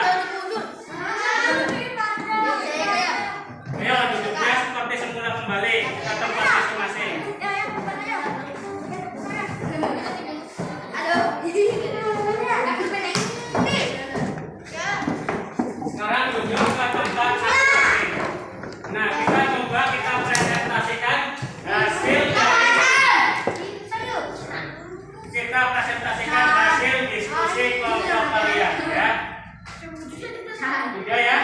Ayo duduknya seperti semula kembali ke tempat masing-masing. Sekarang duduk ke tempat masing-masing. Nah, kita presentasikan hasil diskusi kelompok kalian ya. Sudah ya?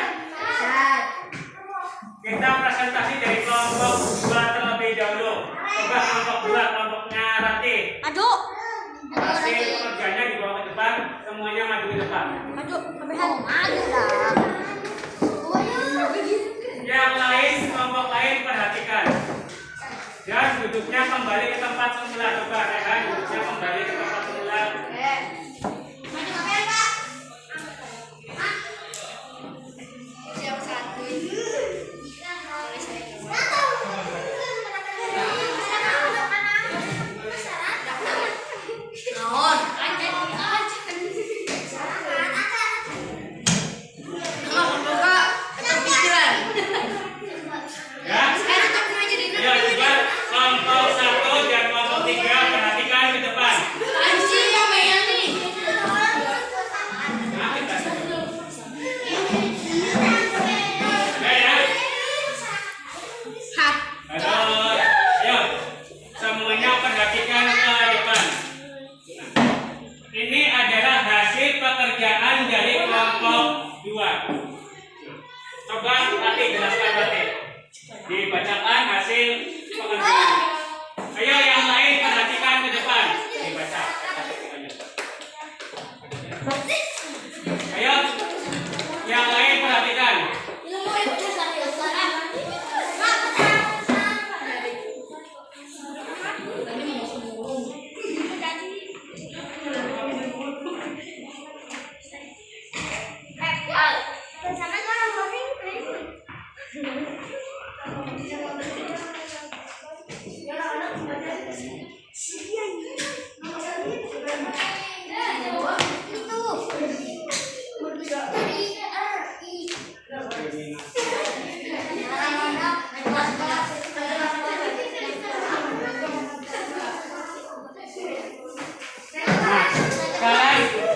Kita presentasi dari kelompok 2 terlebih dahulu. Coba kelompok 2, kelompoknya Rati. Hasil pekerjaannya dibawa ke depan, semuanya maju ke depan. Yang lain, kelompok lain perhatikan. Dan duduknya kembali ke tempat semula. Coba Rehan, duduknya kembali ke tempat semula. Ya. Ayo coba kelompok 1 dan kelompok 3 perhatikan ke depan. Ya ya. Ayo, semuanya perhatikan ke depan. Ini adalah hasil pekerjaan dari kelompok 2. Coba Rati jelaskan Rati. Dibacakan hasil pekerjaan. Ayo yang lain perhatikan ke depan. Dibaca. Ayo yang lain perhatikan.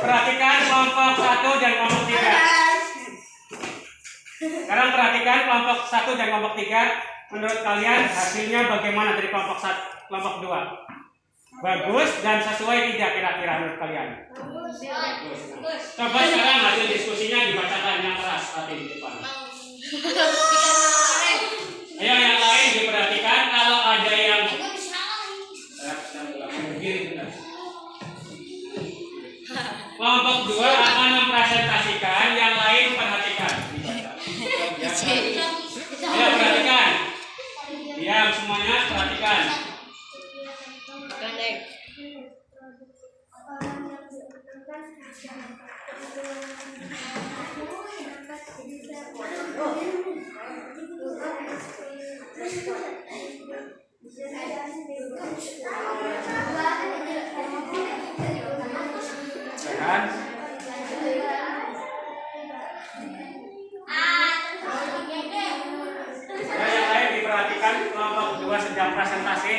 Perhatikan kelompok 1 dan kelompok 3. Sekarang perhatikan kelompok 1 dan kelompok 3. Menurut kalian hasilnya bagaimana dari kelompok 2? Bagus dan sesuai tidak kira-kira menurut kalian? Coba sekarang hasil diskusinya dibacakan yang keras hati di depan. Ayo yang lain diperhatikan kalau ada yang kelompok 2 akan mempresentasikan, yang lain perhatikan. Ayo perhatikan. Diam semuanya, perhatikan. Kan? Yang lain diperhatikan, kelompok 2 sedang presentasi.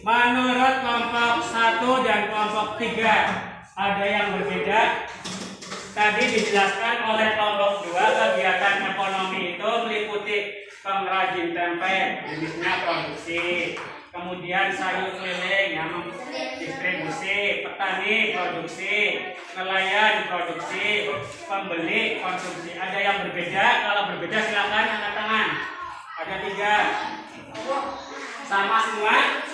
Menurut kelompok 1 dan kelompok 3 ada yang berbeda. Tadi dijelaskan oleh kelompok 2 kegiatan ekonomi itu meliputi pengrajin tempe, jenisnya produksi, kemudian sayur keliling yang distribusi, petani produksi, nelayan produksi, pembeli konsumsi. Ada yang berbeda? Kalau berbeda silakan angkat tangan. Ada 3. Sama semua?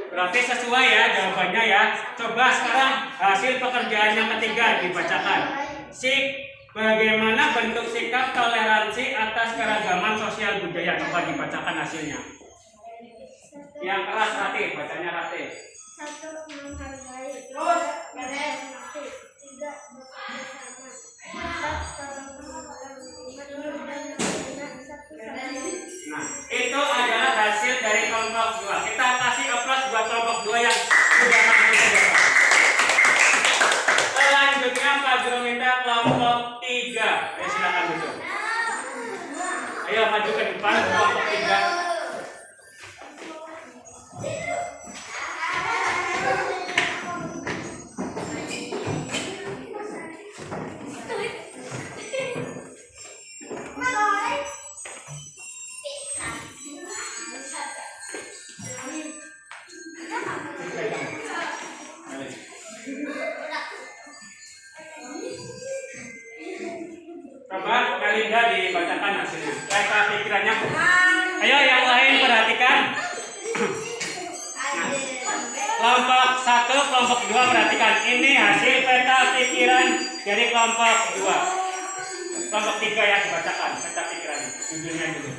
Berarti sesuai ya jawabannya ya. Coba sekarang hasil pekerjaan yang ketiga dibacakan. Bagaimana bentuk sikap toleransi atas keragaman sosial budaya? Coba dibacakan hasilnya. Yang keras Rati, bacanya Rati. 1. Menghargai. 2. Menghormati. 3. Nah, itu adalah hasil dari kelompok 2. Kita kasih aplaus buat kelompok 2 yang sudah mampu menjawab. Selanjutnya Pak Guru minta kelompok 3. Ayo silakan duduk. Ayo maju ke depan kelompok 3. Coba Kalinda dibacakan hasilnya. Peta pikirannya. Ayo yang lain perhatikan. Kelompok 1, kelompok 2 perhatikan. Ini hasil peta pikiran dari kelompok 2. Kelompok 3 ya dibacakan peta pikirannya. Judulnya dulu.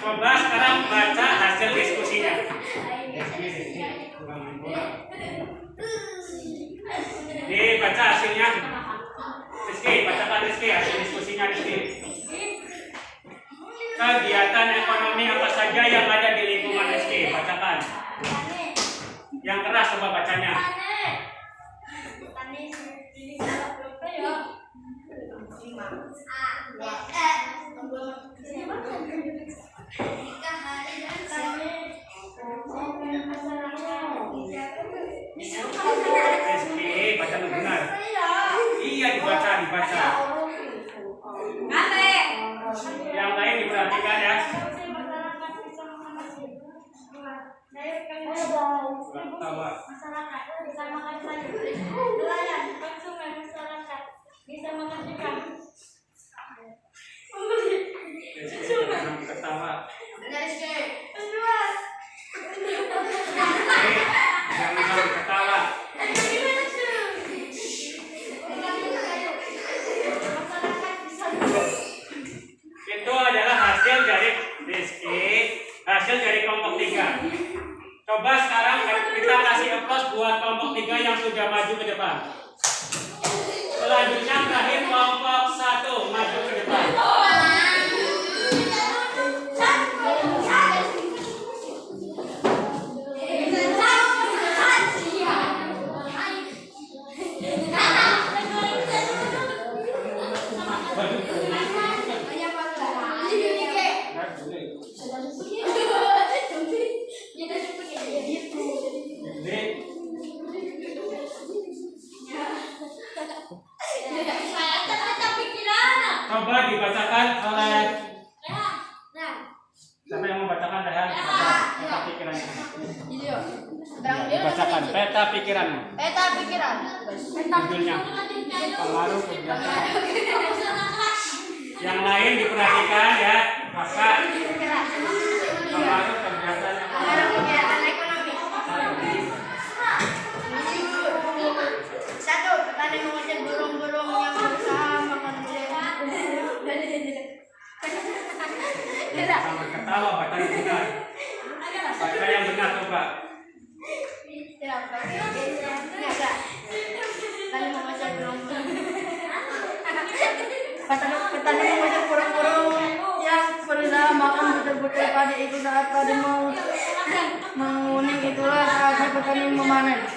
Coba sekarang baca hasil diskusinya. Dibaca hasilnya. Rizky, bacakan Rizky hasil diskusinya Rizky. Kegiatan ekonomi apa saja yang ada di lingkungan Rizky? Bacakan. Yang keras coba bacanya. Rizky, baca benar. Iya dibaca. Yang lain diperhatikan ya. Masyarakat bisa makan sayur, nelayan, konsumen masyarakat bisa makan ikan. Itu adalah hasil dari Rizky, hasil dari kelompok 3. Coba sekarang kita kasih aplaus buat kelompok 3 yang sudah maju ke depan. Selanjutnya terakhir kelompok 1 maju ke depan. Coba dibacakan oleh siapa yang membacakan Rehan? Peta pikirannya. Bacakan peta pikirannya. Peta pikiran. Judulnya pengaruh kegiatan. Yang lain diperhatikan ya, kakak. Pengaruh kegiatan yang Pengaruh kegiatan ekonomi. 1. Petani mengusir burung-burung yang berusaha makan sama ketawa baca yang benar. Baca yang benar coba. Petani mengusir burung-burung. Petani mengusir burung-burung yang berusaha makan butir-butir padi itu saat padi mau menguning, itulah saatnya petani memanen.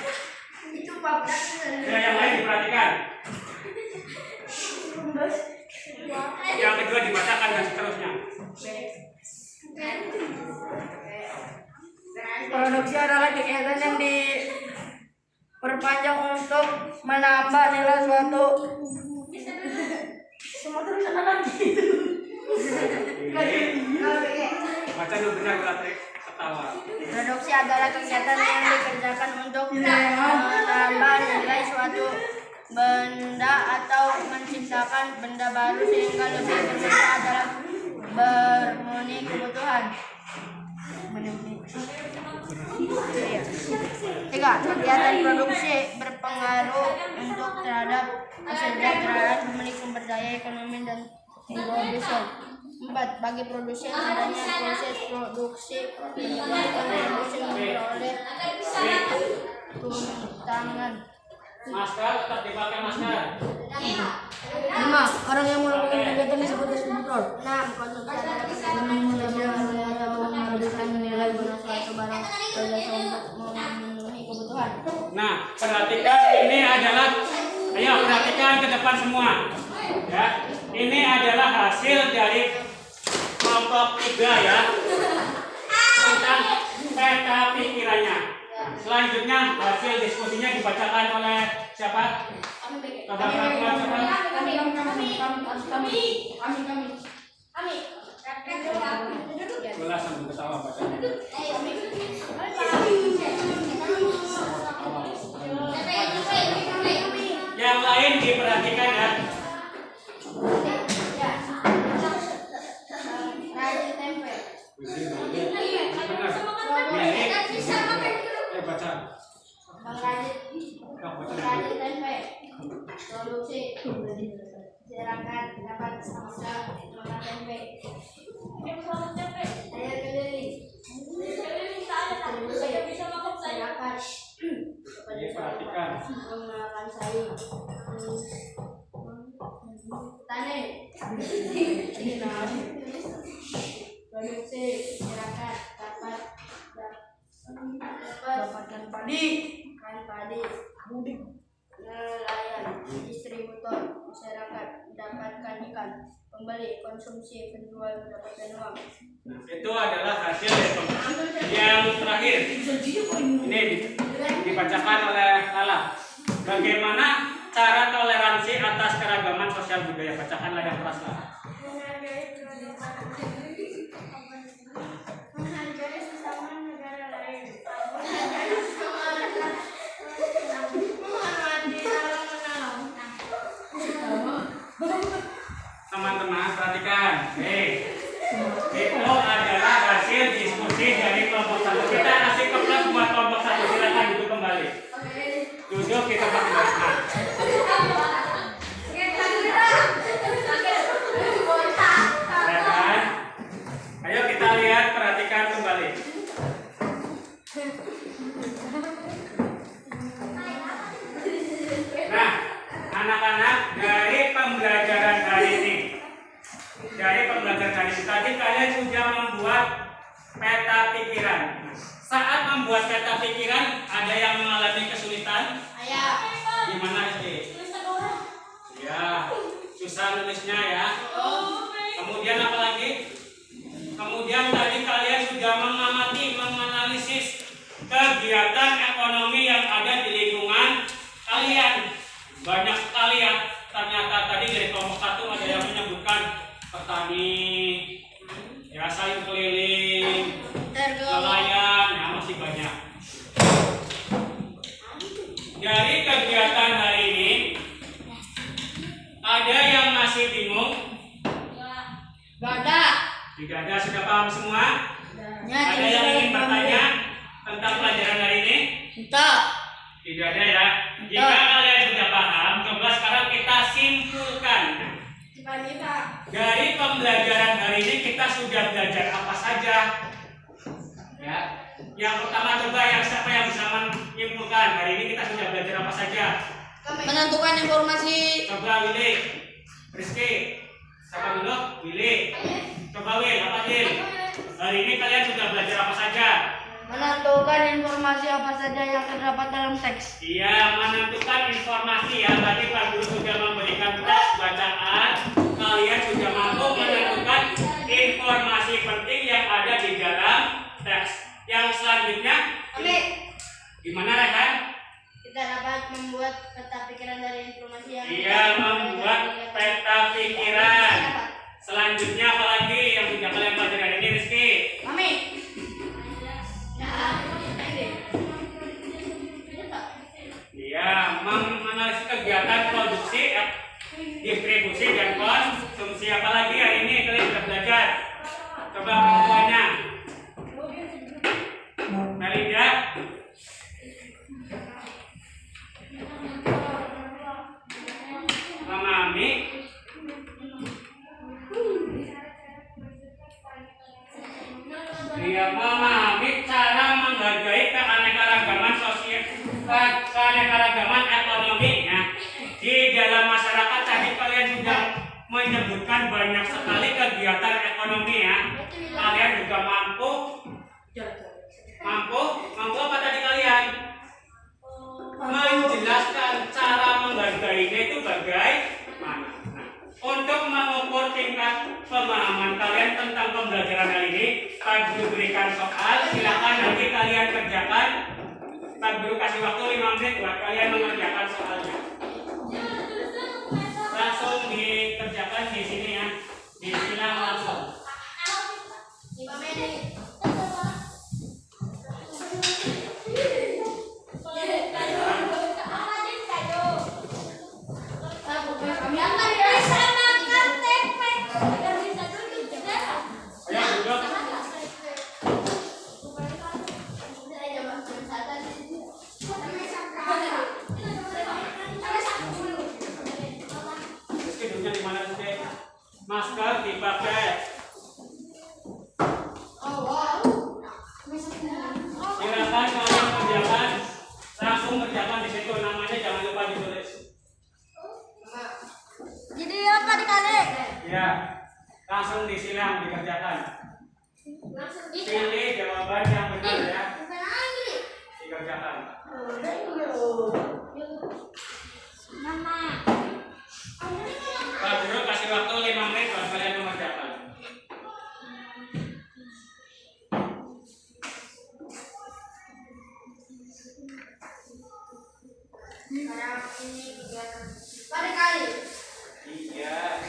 Itu Ya, yang lain diperhatikan. Yang kedua dibacakan dan seterusnya. Produksi adalah kegiatan yang diperpanjang untuk menambah nilai suatu. Semua terusan gitu. Baca dulu benar berarti ketawa. Produksi adalah kegiatan yang dikerjakan untuk menambah nilai suatu benda atau menciptakan benda baru sehingga lebih bermanfaat dalam memenuhi kebutuhan. 3. Kegiatan produksi berpengaruh untuk terhadap kesejahteraan pemilik sumber daya ekonomi dan produsen. 4. Bagi produsen adanya proses produksi menyebabkan produksi memperoleh keuntungan. Masker tetap dipakai masker. 5. Orang yang melakukan kegiatan disebut distributor. 6. Konsumsi adalah kegiatan yang menambah atau menghabiskan nilai guna suatu barang berjasa untuk memenuhi kebutuhan. Nah, perhatikan ini adalah, ayo perhatikan ke depan semua. Ya, ini adalah hasil dari kelompok 3 ya, tentang peta pikirannya. Selanjutnya hasil diskusinya dibacakan oleh siapa? Coba perhatikan coba. Kami. Belas sambil ketawa bacanya. Yang lain diperhatikan ya. Rajin tempe. Benar. Baca. Bang Rajin tempe. Produksi. Masyarakat dapat sama makan tempe. Saya keliling. Masyarakat. Diperhatikan. Menggunakan sayur. Tani. Produksi masyarakat dapat dapatkan padi. Nelayan, distributor, masyarakat mendapatkan ikan, pembeli, konsumsi, penjual mendapatkan uang. Itu adalah hasil yang terakhir. Ini dibacakan oleh Lala. Bagaimana cara toleransi atas keragaman sosial budaya? Bacakanlah yang keras lah. Menghargai sesama negara lain. Teman-teman perhatikan. Itu adalah hasil diskusi dari kelompok 1. Kita kasih ke plus buat kelompok 1. Silakan duduk kembali. Duduk kita pakai. Nah, peta pikiran. Saat membuat peta pikiran, ada yang mengalami kesulitan? Ayah. Gimana sih? Ya, susah nulisnya ya. Kemudian apa lagi? Kemudian tadi kalian sudah mengamati, menganalisis kegiatan ekonomi yang ada di lingkungan kalian. Banyak sekali ya. Ternyata tadi dari kelompok 1 ada yang menyebutkan petani, ya sayur keliling, nelayan, ya masih banyak. Dari kegiatan hari ini, ada yang masih bingung? Gak ada. Tidak ada, sudah paham semua? Ya, Ada yang ingin bertanya tentang pelajaran hari ini? Tidak. Tidak ada ya. Jika kalian sudah paham, coba sekarang kita simpulkan. Dari pembelajaran hari ini kita sudah belajar apa saja? Ya. Yang pertama coba siapa yang bisa menyimpulkan hari ini kita sudah belajar apa saja? Menentukan informasi. Coba Willy, Rizky, siapa dulu? Willy. Coba Will, apa Wil? Hari ini kalian sudah belajar apa saja? Menentukan informasi apa saja yang terdapat dalam teks. Iya, menentukan informasi ya. Tadi Pak Guru sudah memberikan teks bacaan. Kalian sudah mampu menentukan informasi penting yang ada di dalam teks. Yang selanjutnya, gimana Rehan? Kita dapat membuat peta pikiran dari informasi yang Iya, membuat peta pikiran. Selanjutnya apa lagi yang sudah kalian pelajari hari ini, Rizky? Mami. Iya, menganalisis kegiatan produksi, distribusi dan konsumsi. Apa lagi hari ini kalian sudah belajar? Coba pengulangannya. Melinda. Mama Ami. Iya, memahami cara menghargai keanekaragaman sosial, keanekaragaman ekonomi. Nah, di dalam masyarakat tadi kalian sudah menyebutkan banyak sekali kegiatan ekonomi ya. Kalian juga mampu apa tadi kalian? Menjelaskan cara menghargainya itu bagaimana. Untuk mengukur tingkat pemahaman kalian tentang pembelajaran kali ini, Pak Guru berikan soal, silakan nanti kalian kerjakan. Pak Guru kasih waktu 5 menit buat kalian mengerjakan soalnya. Langsung dikerjakan di sini ya, disilang langsung. Masker dipakai. Silakan kalian kerjakan, langsung kerjakan di situ, namanya jangan lupa ditulis. Jadi apa dikali? Ya, langsung disilang dikerjakan. Pilih jawaban yang benar ya. Dikerjakan. Pak Guru kasih waktu 5 menit buat kalian mengerjakan. Pada kali. Iya.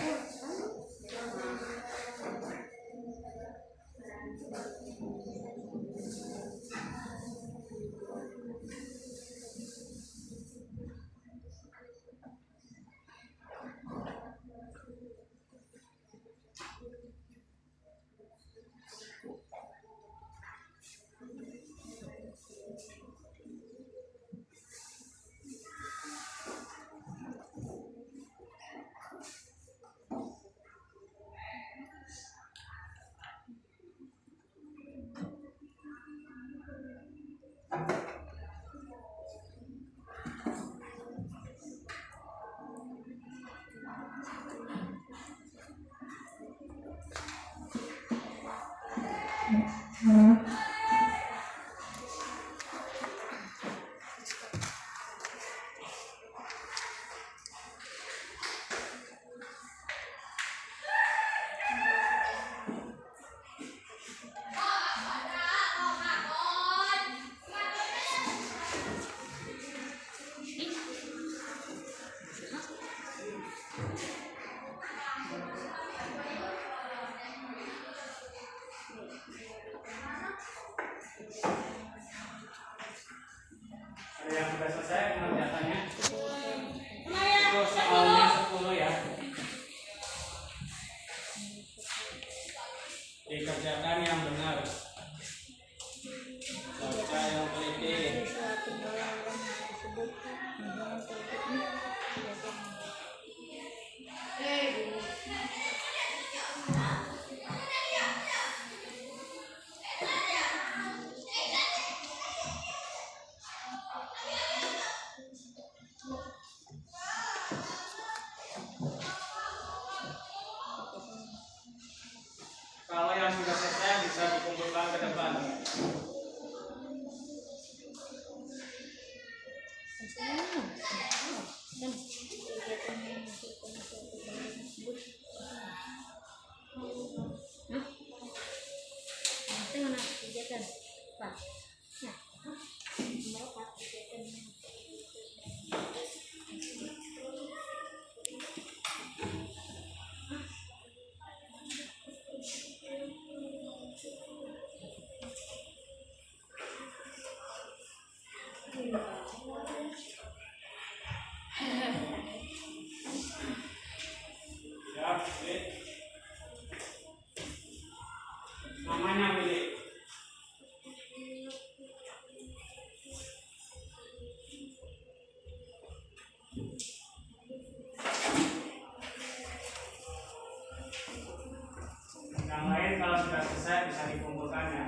dikerjakan yang benar. Baca yang teliti. Suatu orang tersebut dengan tertutup Kalau yang sudah selesai bisa dikumpulkan ke depan. Ya, Willy. Namanya Willy. Yang lain kalau sudah selesai bisa dikumpulkan ya.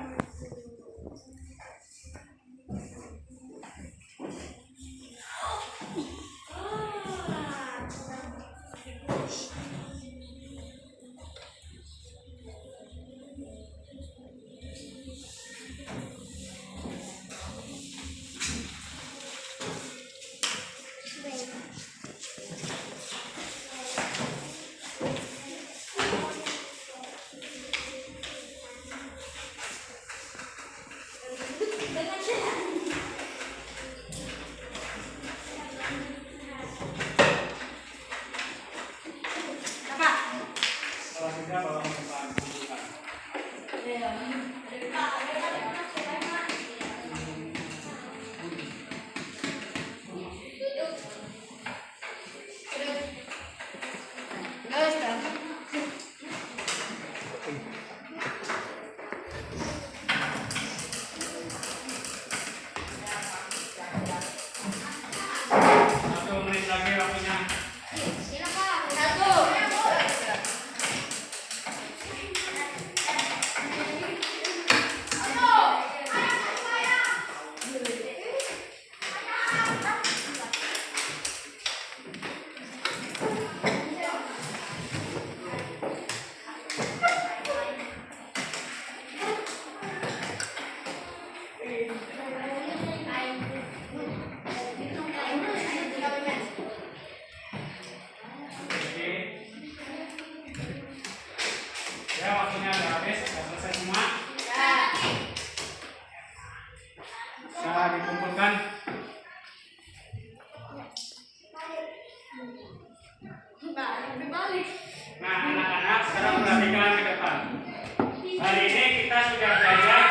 Kalau sudah bawa ke depan kumpulkan. Satu menit lagi waktunya. Oke. Ya, waktunya udah habis, sudah selesai semua. Bisa dikumpulkan. Nah, anak-anak sekarang perhatikan ke depan. Hari ini kita sudah belajar.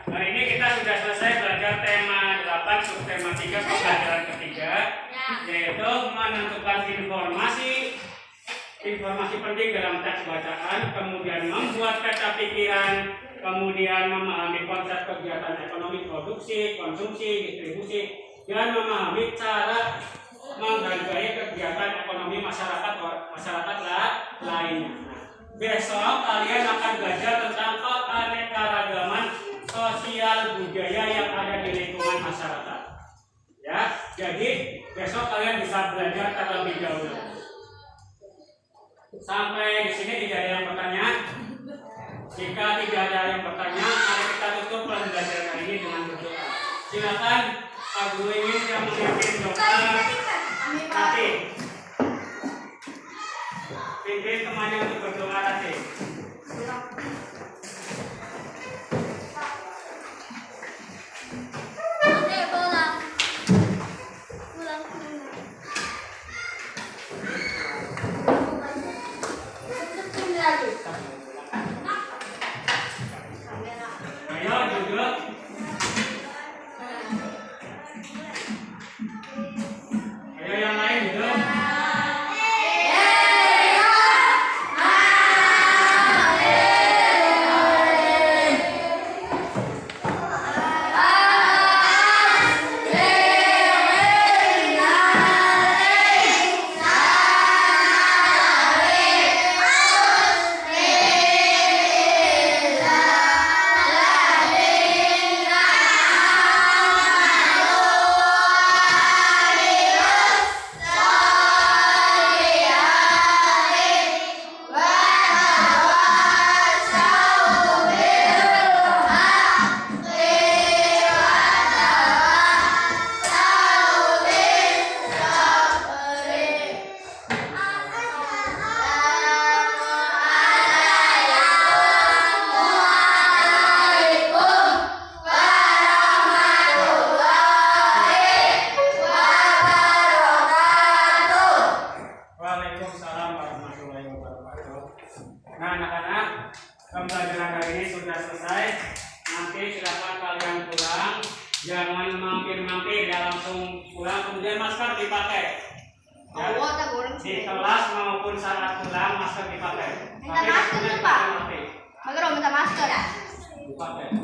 Hari ini kita sudah selesai belajar tema 8 subtema 3 pembelajaran ketiga, yaitu menentukan informasi penting dalam teks bacaan, kemudian membuat peta pikiran, kemudian memahami konsep kegiatan ekonomi produksi, konsumsi, distribusi, dan memahami cara menghargai kegiatan ekonomi masyarakat lainnya. Besok kalian akan belajar tentang keanekaragaman sosial budaya yang ada di lingkungan masyarakat. Ya, jadi besok kalian bisa belajar terlebih dahulu. Sampai di sini tidak ada yang bertanya. Jika tidak ada yang bertanya, mari kita tutup pembelajaran hari ini dengan berdoa. Silakan Pak Guru ingin yang memimpin doa. Nanti pimpin temannya untuk berdoa nanti. Ayo duduk. anak-anak, pembelajaran hari ini sudah selesai. Nanti silakan kalian pulang. Jangan mampir-mampir, ya langsung pulang. Kemudian masker dipakai. Ya, di kelas maupun saat pulang masker dipakai. Minta masker tuh, Pak. Magro minta masker. Dipakai.